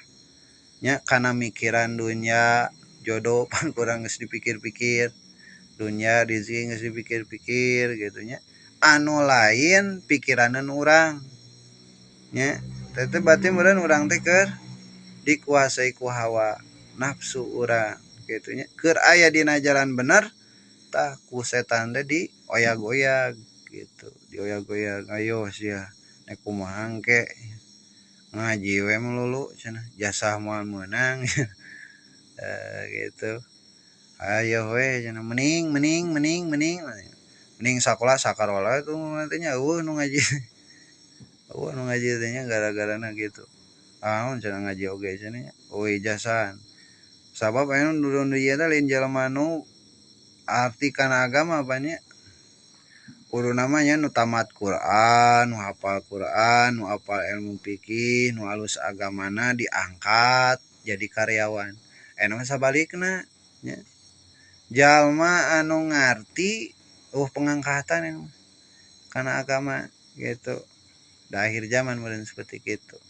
nya kana mikiran dunya jodoh pan kurang geus dipikir-pikir dunya rezeki geus dipikir-pikir gitu nya anu lain pikiranan urang nya teh berarti meureun urang teh keur dikuasai ku hawa nafsu urang gitu nya keur aya dina jalan bener tah ku setan teh dioyag-oyag gitu dioyag-oyag ayo sia nek kumaha engke ngaji we melulu cenah jasa moal meunang gitu ayo we cenah mending mending sakola sakarola itu nantinya nu ngaji nu ngaji tanya gara-gara gitu cenah ngaji oge cenah ijazah sabab anu nu ieu teh lain jalma nu arti kana agama banyak kudu namanya nu tamat Quran, nu hafal Quran, nu hafal ilmu fikih, nu alus agamana diangkat jadi karyawan. Anu sabalikna nya. Jalma anu ngarti pengangkatan anu kana agama gitu. Da akhir zaman meureun seperti kitu.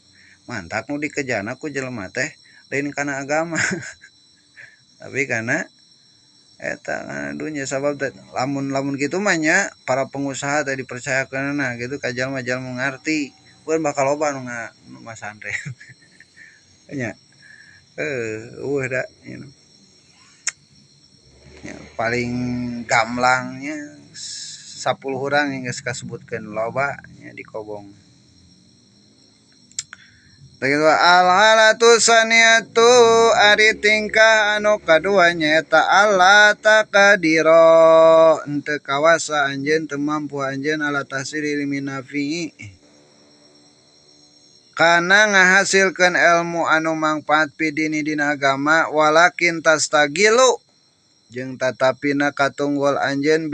Mantak nu dikejana ku jelema teh lain kana agama. Tapi kana eta dunya sabab lamun gitu mah nya para pengusaha tadi dipercayakeunna gitu ka jalma-jalma ngarti pun bakal loba nu masantren nya da paling gamblangnya 10 orang yang geus kasebutkeun loba nya di Kobong. Begitu al-halatu saniatu ari tingkah anu kadua nyaeta Allah taqdiro henteu kawasa anjeun teu mampu anjeun ala tahsil ilmi nafi kana ngahasilkeun ilmu anu mangpaat pidini dina agama walakin tastagilu jeung tatapina katunggul anjeun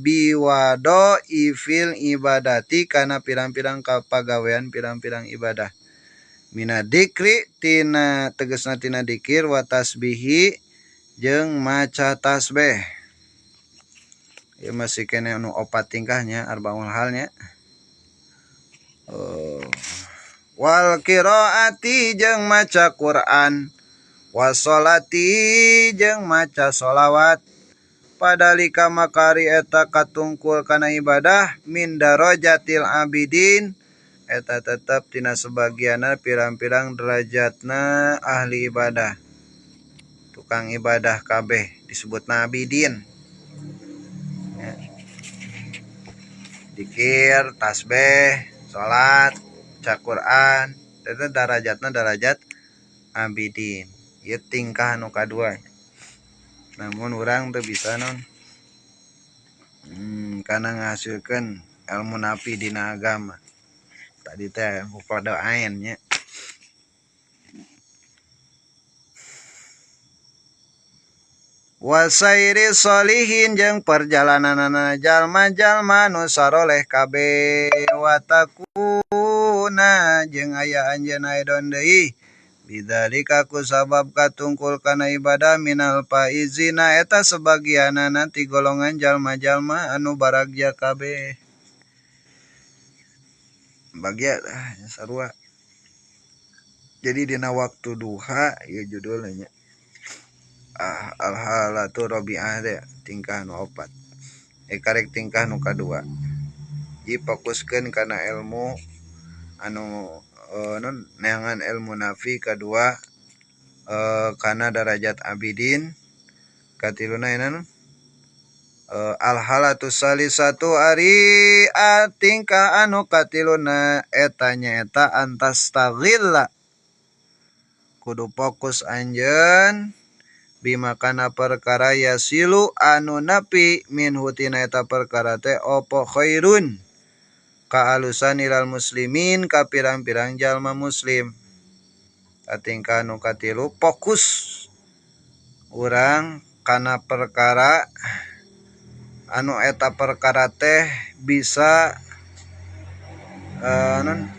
biwado ifil ibadati kana pirang-pirang kapagawean pirang-pirang ibadah mina dikri tina tegasna tina dikir wa tasbihi jeung maca tasbih ieu masih kene anu opat tingkahnya arbaul halnya wal qiraati jeung maca Quran wasolati jeung maca sholawat padalika makari eta katungkul kana ibadah min darajatil abidin eta tetep tina sebagianna pirang-pirang derajatna ahli ibadah tukang ibadah kabeh disebutna abidin ya. Dikir tasbih salat maca Quran eta derajatna derajat abidin ieu tingkah anu kadua namun urang teu bisa non kana ngahasilkeun ilmu nafi dina agama tadi teh pada ainnya wasairi solihin jeung perjalananana jalma-jalma nu saroleh kabeh watakuna jeung aya anjeun aidon deui bidzalika ku sabab katungkul kana ibadah minal faizina eta sebagianana ti golongan jalma-jalma anu baragja kabeh bagia sarua. Jadi dina waktu duha ieu judulnya al-halatu rabi'ah teh tingkah nu opat karek tingkah nu kadua ji fokuskeun kana ilmu anu neangan ilmu nafi kadua kana derajat abidin katiluna ina al-halatu salisatu ari tingkah anu katiluna eta nyaeta antastaghilla kudu fokus anjeun bima kana perkara yasilu anu napi min hutina eta perkara teh opo khairun kaalusan ilal muslimin ka pirang-pirang jalma muslim tingkah anu katilu fokus urang kana perkara anu eta perkara teh bisa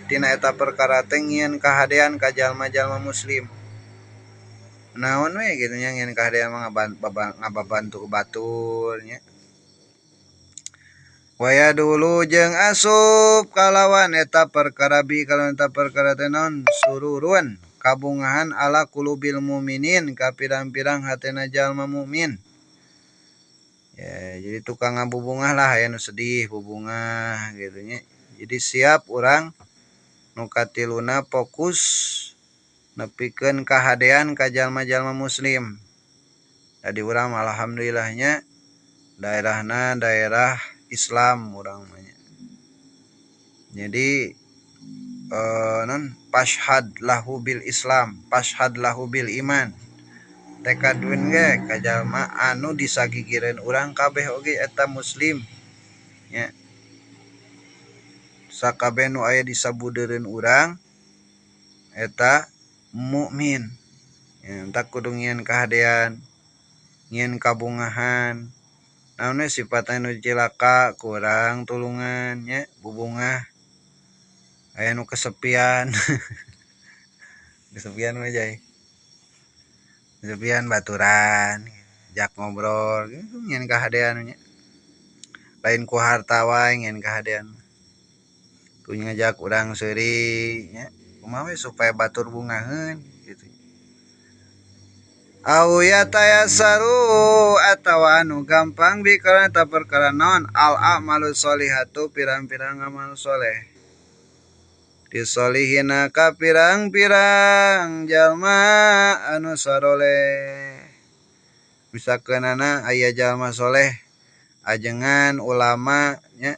tina eta perkara teh ngieun kahadean ka jalma-jalma muslim naon we kitu nya ngieun kahadean ngabantu batur nya waya dulu jeung asup kalawan eta perkara kalawan eta perkara teh naon sururun kabungahan ala qulubil mukminin ka pirang-pirang hatena jalma mukmin ya jadi tukang ngabubungah lah aya nu sedih bubungah gitu nya jadi siap urang nu katiluna fokus nepikeun kahadean ka jalma-jalma muslim tadi urang alhamdulillahnya daerahna daerah Islam urang mah jadi pashhad lahu bil Islam pashhad lahu bil iman tekaduin ge ka jalma anu disagigireun urang kabeh oge eta muslim nya sakabeh nu aya di sabudeureun urang eta mukmin. Tak kudu ngieun kahadean, ngieun kabungahan. Naon we sifat anu cilaka kurang tulungan nya bubungah. Aya nu kesepian. Kesepian mah jay. Kesepian baturan, jak ngobrol, gitu ngieun kahadean nya. Lain ku harta wae ngieun kahadean. Tu ngajak urang seuri nya. Kumaha we supaya batur bungaheun gitu. Au ya tayasaru atawa anu gampang bikala ta perkara naon al a'malu sholihatu pirang-pirang amal soleh. Disolihina ka pirang-pirang jalma anu saroleh. Misalkeunana aya jalma soleh ajengan ulama nya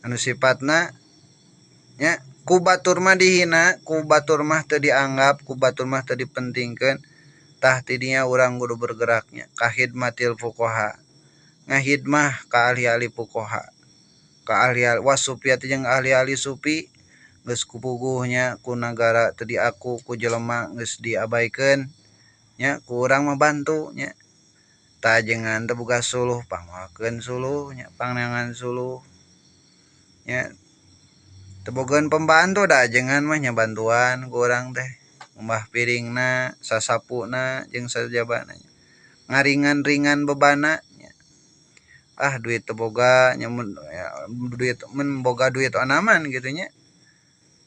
anu sifatna nya ku batur mah dihina, ku batur mah teu dianggap, ku batur mah teu dipentingkeun, tah tidinya urang kudu bergeraknya ka khidmatil fuqaha, ngahidmah ka ahli-ahli fuqaha, ka ahli-ahli wasupiyati jeung ahli-ahli supi geus kupuguhnya ku nagara teu diaku, ku jelema geus diabaikeun nya ku urang mah bantu nya. Tah ajengan teu boga suluh pangoalkeun suluh nya, pangnangan suluh nya. Tebogaan pembantu da ajengan mah nya bantuan ku urang teh umbah piringna sasapuna jeung sajabana ngaringan-ringan bebana nya. Duit teboga nya duit mun boga duit onaman gitu nya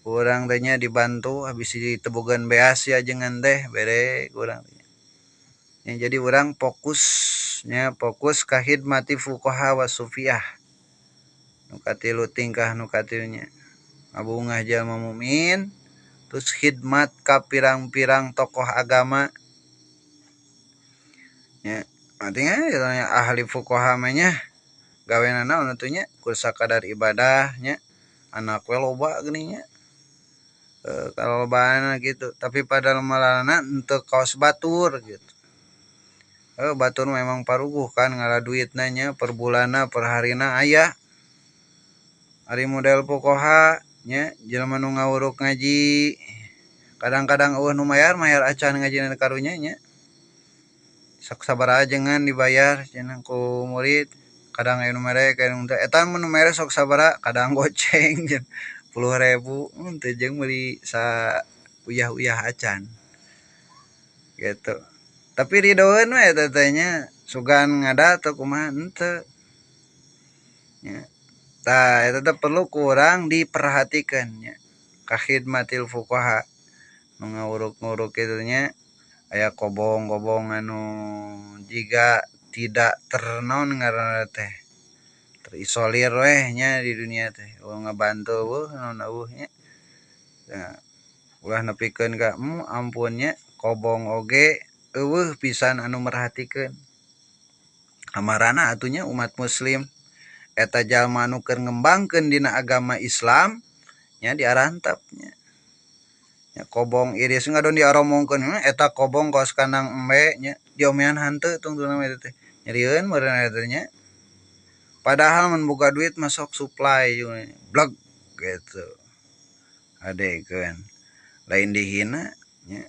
ku urang teh nya dibantu habis ditebogan beas ya ajengan teh bere ku urang teh nya. Jadi urang fokusnya fokus ka khidmati fuqaha wa sufiyah nu katilu tingkah nu katilunya ngabungah jalma mukmin, terus khidmat ka pirang-pirang tokoh agama nya. Artinya ahli fuqaha mah nya gaweana naon atuh nya kur sakadar ibadah nya, anak we loba geuning nya kalobana gitu, tapi pada malalana henteu kaos batur gitu. Batur memang paruguh kan ngala duitna nya per bulanna per harina aya. Ari model fuqaha nya jelema nu ngawuruk ngaji kadang-kadang eueuh nu mayar acan ngajina karunya nya sok sabaraha ajengan dibayar cenah ku murid, kadang aya nu mere aya nu teu eta mun nu mere sok sabaraha kadang goceng 10.000 teu jeung meuli sa uyah-uyah acan gitu. Tapi ridoeun we eta teh nya sugan ngadat teu kumaha henteu nya. Tah eta teh perlu kurang diperhatikeun nya ka khidmatil fuqaha nu ngawuruk-ngawuruk kitu nya aya kobong-kobong anu jiga tidak ternaon ngaranna teh terisolir we nya di dunia teh ngabantu eueuh naon eueuh nya. Ulah nepikeun ka ampun nya kobong oge eueuh pisan anu merhatikeun amarana atunya umat muslim eta jalma anu keur ngembangkeun dina agama Islam nya diarantap nya. Nya kobong iris ngadon diaromongkeun eta kobong kaos kandang embe nya diomean hanteu tungtuna eta teh nyerieun meureun eta nya. Padahal mun boga duit mah sok supply bleg gitu adekeun lain dihina nya.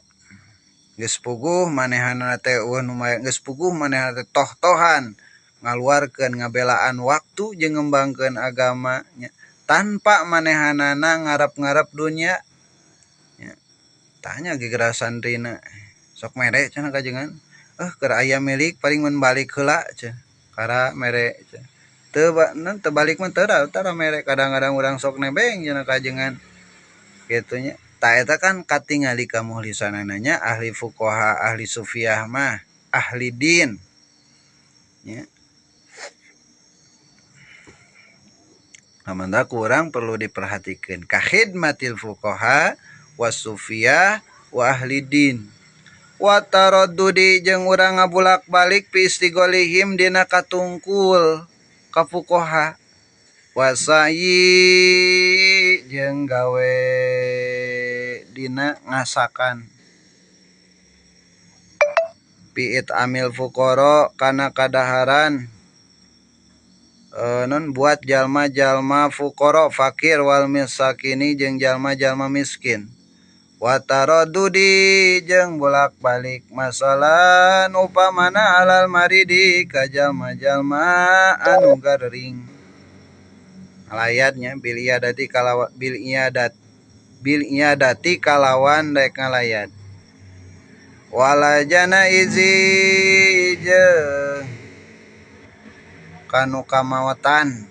Geus puguh manehanna teh eueuh nu geus puguh manehanna teh toh-tohan ngaluarkeun ngabelaan waktu jeung ngembangkeun agama nya tanpa manehanana ngarep-ngarep dunya nya. Tanya ge gerasan rina sok mere cenah kajengan keur aya milik paling mun balik heula cenah kara mere cenah teu balik mah tara mere kadang-kadang urang sok nebeng cenah kajengan kitu nya. Tah eta kan katingali kamuhlisanana nya ahli fuqaha ahli sufiyah mah ahli din nya. Lamanda kurang perlu diperhatikeun ka khidmatil fuqaha wasufiyah wa ahli din wa taraddudi jeung urang ngabulak-balik fi istigholihim dina katungkul ka fuqaha wasai jeung gawe dina ngasakan piit amil fuqara kana kadaharan non buat jalma-jalma fuqara fakir wal misakini jeung jalma-jalma miskin. Watarodudi jeung bolak-balik masalan upamana alal maridi ka jalma-jalma anu garering. Layadnya bil iadati kalawan rek ngalayat. Wala janaizi jeung kanu kamawatan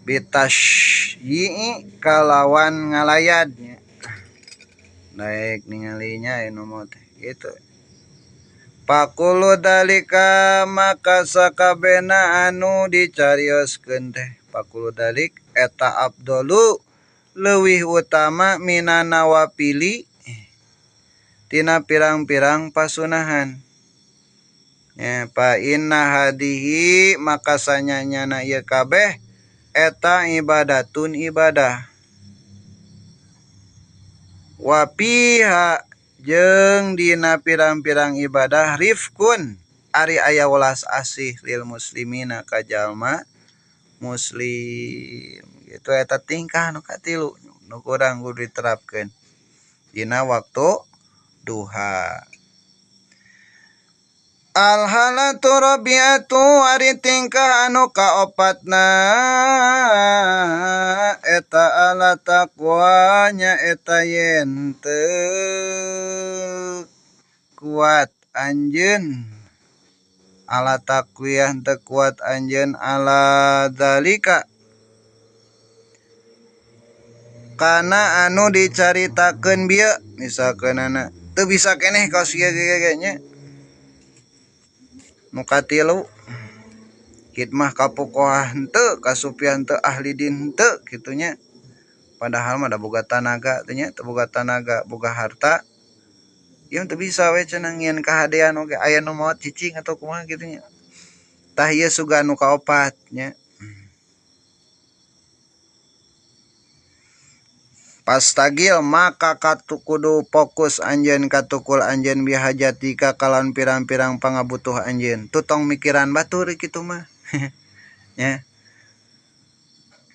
bitasyi kalawan ngalayadnya. Daek ningalinya anu mah teh gitu. Pakulu dalika maka sakabena anu dicarioskeun teh. Pakulu dalik eta abdolu leuwih utama minana wapili tina pirang-pirang pasunahan. Ya, pa inna hadihi maka sanyanyana ieu kabeh eta ibadatun ibadah. Wa piha jeung dina pirang-pirang ibadah rifkun ari aya welas asih lil muslimina ka jalma muslim. Gitu eta tingkah nu katilu nu kurang kudu diterapkeun dina waktu duha. Al halatu rabiatu ari tingkah anu kaopatna eta ala taqwa nya eta yen teu kuat anjeun ala takwiyah teu kuat anjeun ala zalika kana anu dicaritakeun bieu misalkeunana teu bisa keneh kaos ieu ge nya. Nu katilu khidmah kapukoah henteu, kasupiah henteu, ahli din henteu kitu nya. Padahal mah da boga tanaga teh nya, teu boga tanaga, boga harta. Ieu teu bisa we cenah ngieun kahadean oge aya nu maot cicing atau kumaha kitu nya. Tah ieu suga nu kaopat nya. Pastagil maka kudu fokus anjeun katukul anjeun bihajatika kalawan pirang-pirang pangabutuh anjeun. Tutong mikiran batur kitu mah. Nya.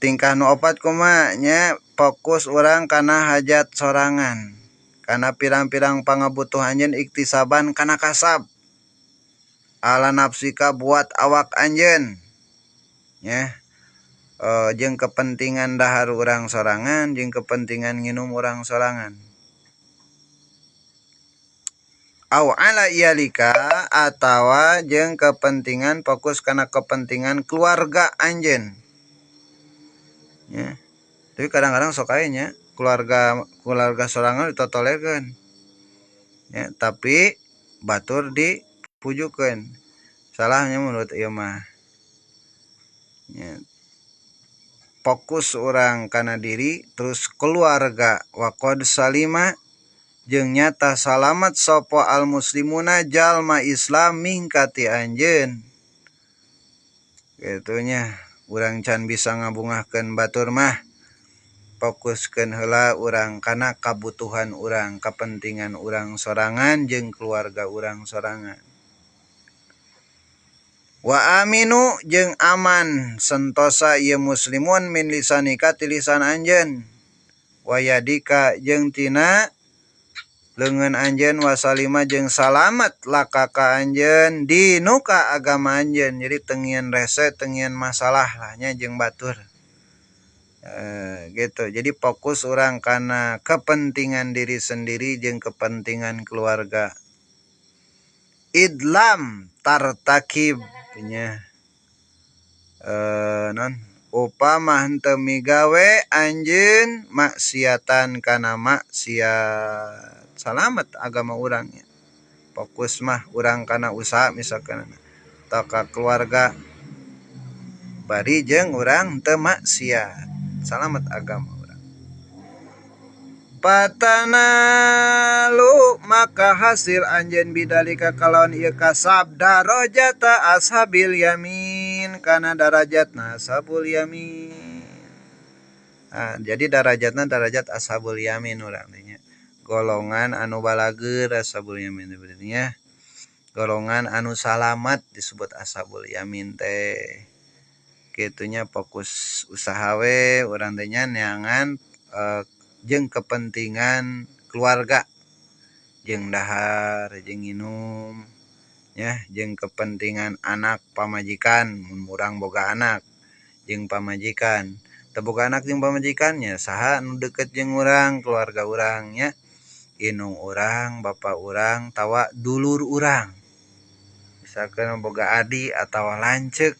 Tingkah nu opat kumaha nya fokus urang kana hajat sorangan. Kana pirang-pirang pangabutuh anjeun iktisaban kana kasab. Ala nafsika buat awak anjeun. Nya. Jeung kepentingan dahar urang sorangan jeung kepentingan nginum urang sorangan. Au ala iyalika atawa jeung kepentingan fokus kana kepentingan keluarga anjeun. Ya. Tapi kadang-kadang sok aya nya keluarga sorangan ditotolekeun. Ya, tapi batur dipujukeun. Salahnya menurut ieu mah. Ya. Fokus orang kana diri terus keluarga waqad salima jeung nyata salamat sapa al muslimuna jalma Islam mingkati anjeun. Kitunya urang can bisa ngabungahkeun batur mah fokuskeun heula urang kana kabutuhan urang, kapentingan urang sorangan jeung keluarga urang sorangan. Wa aminu jeung aman sentosa ieu muslimun min lisanika ti lisan anjeun. Wa yadika jeung tina leungeun anjeun wasalima jeung salamet laka ka anjeun dinuka agama anjeun. Jadi teu ngieun rese, teu ngieun masalah lah nya jeung batur. Gitu. Jadi fokus urang kana kepentingan diri sendiri jeung kepentingan keluarga. Idlam tartakib nya upama henteu migawe anjeun maksiatan kana maksiat. Salamet agama urang nya. Fokus mah urang kana usaha misalkan atau ka keluarga bari jeung urang teu maksiat. Salamet agama urang. Patanalu maka hasil anjeun bidalika kalawan ieu kasab darajata ashabil yamin kana darajatna ashabul yamin. Jadi darajatna darajat ashabul yamin urang teh nya. Golongan anu balageur ashabul yamin berarti nya. Golongan anu salamat disebut ashabul yamin teh. kitunya fokus usaha we urang teh nya neangan jeung kepentingan keluarga jeung dahar jeung nginum ya jeung kepentingan anak pamajikan mun urang boga anak jeung pamajikan teu boga anak jeung pamajikannya saha nu deukeut jeung urang keluarga urang nya inung urang bapa urang tawa dulur urang misalkan boga adi atawa lanceuk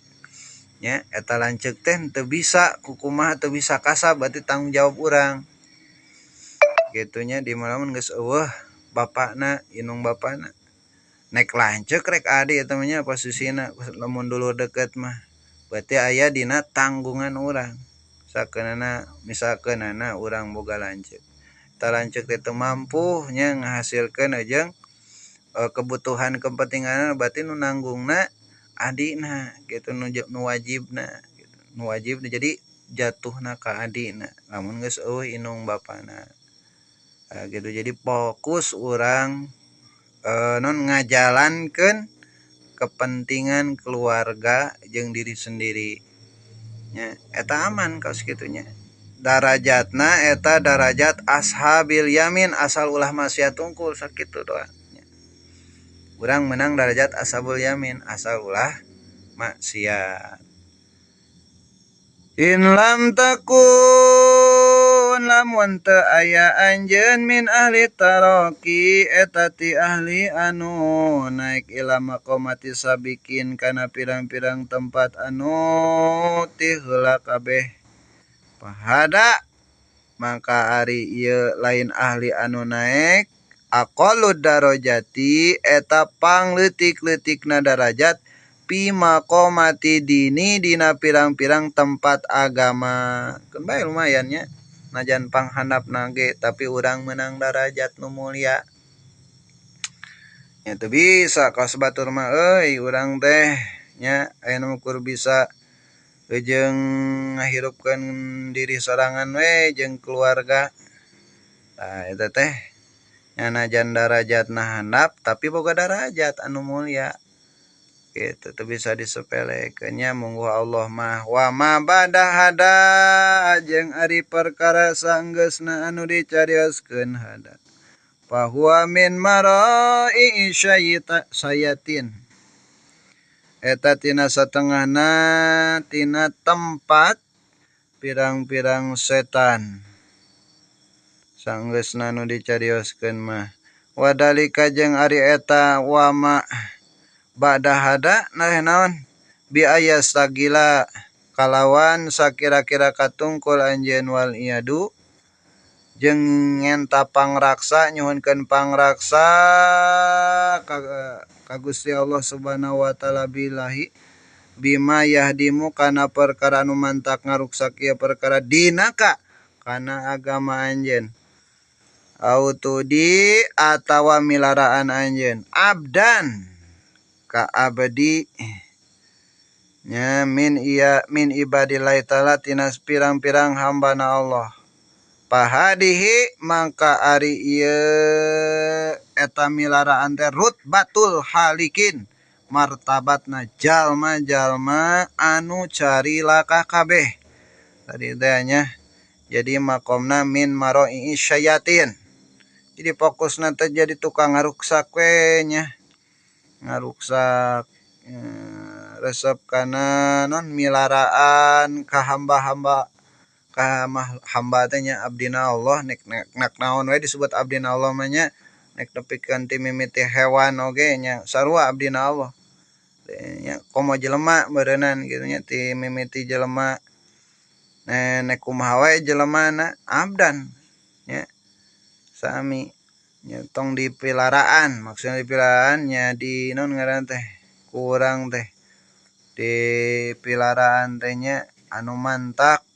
nya eta lanceuk teh teu bisa kukumaha teu bisa kasab berarti tanggung jawab urang gitunya di malamun geus eueuh bapana inung bapana nek lanceuk rek adi eta mah nya posisina lamun dulur deukeut mah berarti aya dina tanggungan urang sakeunana misalkeunana urang boga lanceuk ta lanceuk teh teu mampu nya ngahasilkeun jeung kebutuhan kepentingan berarti nu nanggungna adina gitu nu wajibna gitu. Nu wajib jadi jatuhna ka adina lamun geus eueuh inung bapana gitu jadi fokus urang non ngajalankeun kepentingan keluarga jeung diri sendiri nya eta aman kaos kitunya darajatna eta darajat ashabil yamin asal ulah maksiat tungkul sakitu doa urang menang darajat ashabul yamin asal ulah maksiat in lam takun lamun teu aya anjeun min ahli taraqi eta ti ahli anu naik ila maqamati sabikin kana pirang-pirang tempat anu ti heula kabeh pahada maka ari ieu lain ahli anu naik aqallud darajati eta pangleutik-leutikna darajat pi maqamati dini dina pirang-pirang tempat agama kan bae lumayan nya najan panghandapna ge tapi urang menang darajat nu mulia nya teu bisa kaos batur mah euy urang teh nya aya nu ukur bisa jeung ngahirupkeun diri sorangan we jeung keluarga tah eta teh nya najan darajatna handap tapi boga darajat anu mulia gitu teu bisa disepelekeun nya mungguh Allah mah wa ma badahada jeung ari perkara sanggeusna anu dicarioskeun hada fahuwa min marai sayatin eta tina satengahna tina tempat pirang-pirang setan sanggeusna nu dicarioskeun mah wadalika jeung ari eta wama badahada naon bi ayas tagila kalawan sakira-kira katungkul anjeun wal iyadu jeung ngenta pangraksa nyuhunkeun pangraksa ka Gusti Allah Subhanahu wa taala billahi bima yahdimu kana perkara anu mantak ngaruksak ieu perkara dinaka kana agama anjeun autudi atawa milaraan anjeun abdan ka abdi nya min ibadillahi taala tina pirang-pirang hambana Allah pahadihi mangka ari ieu eta milaraan teh rutbatul halikin martabatna jalma-jalma anu carilaka kabeh tadi teh nya jadi makomna min maroi syayatin jadi fokusna teh jadi tukang ngaruksak we nya ngaruksak resep kana non milaraan ka hamba-hamba ka hamba teh nya abdina Allah nek naon we disebut abdina Allah mah nya nek nepikeun ti mimiti hewan oge nya sarua abdina Allah nya komo jelema meureunnan kitu nya ti mimiti jelema nek kumaha wae jelemana abdan nya sami nya tong dipilaraan maksudna dipilaraan nya di naon ngaran teh kurang teh dipilaraan teh nya anu mantak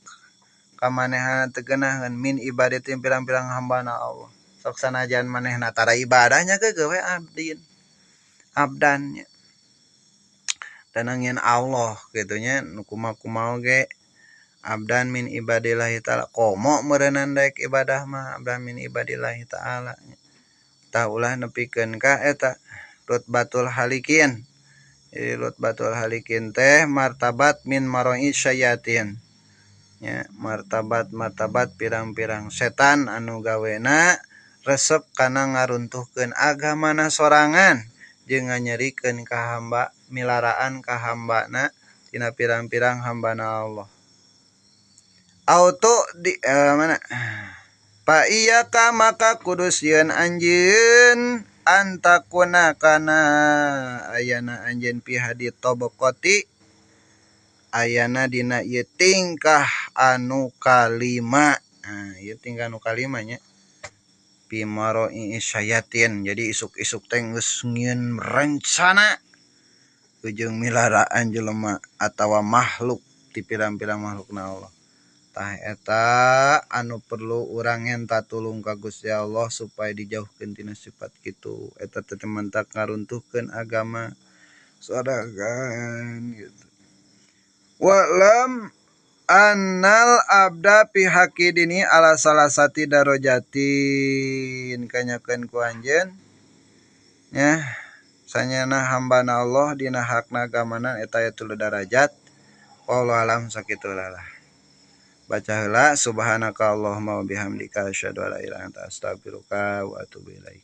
kamanehna teu geunaheun min ibadatin pirang-pirang hambana Allah sok sanajan manehna tara ibadahnya keugeuh we abdan nya dan angin Allah kitu nya nu kumaha oge abdan min ibadillahi taala komo meureunnan daek ibadah mah abdan min ibadillahi taala tah ulah nepikeun ka eta rutbatul halikin Jadi rutbatul halikin teh martabat min maroi syayatin. Ya, martabat pirang-pirang setan anu gawena resep kana ngaruntuhkeun agamana sorangan jeung nganyerikeun ka hamba milaraan ka hambana tina pirang-pirang hambana Allah. Auto di mana? Pa iya ka maka kudus yeun anjeun antakuna kana ayana anjeun pi hadi tobokoti ayana dina ieu tingkah anu kalima. Nah, ieu tingkah anu kalima nya. Pimaroi syayatin. Jadi isuk-isuk teh geus ngieun rencana ujung milaraan jelema atawa makhluk ti pirang-pirang makhlukna Allah. Tah eta anu perlu urang ngenta tulung ka Gusti Allah supaya dijauhkeun tina sifat kitu. Eta teh mentak ngaruntuhkeun agama sorangan gitu. Wa'lam annal abda pihaki dini ala salasati darojatin kanyakeun ku anjeun nya sanyana hambana Allah dina hakna agamana eta aya 3 darajat. Wallahu alam sakitu lah. Baca heula subhanaka Allahumma wa bihamdika asyhadu an la ilaha illa anta astaghfiruka wa atubu ilaik.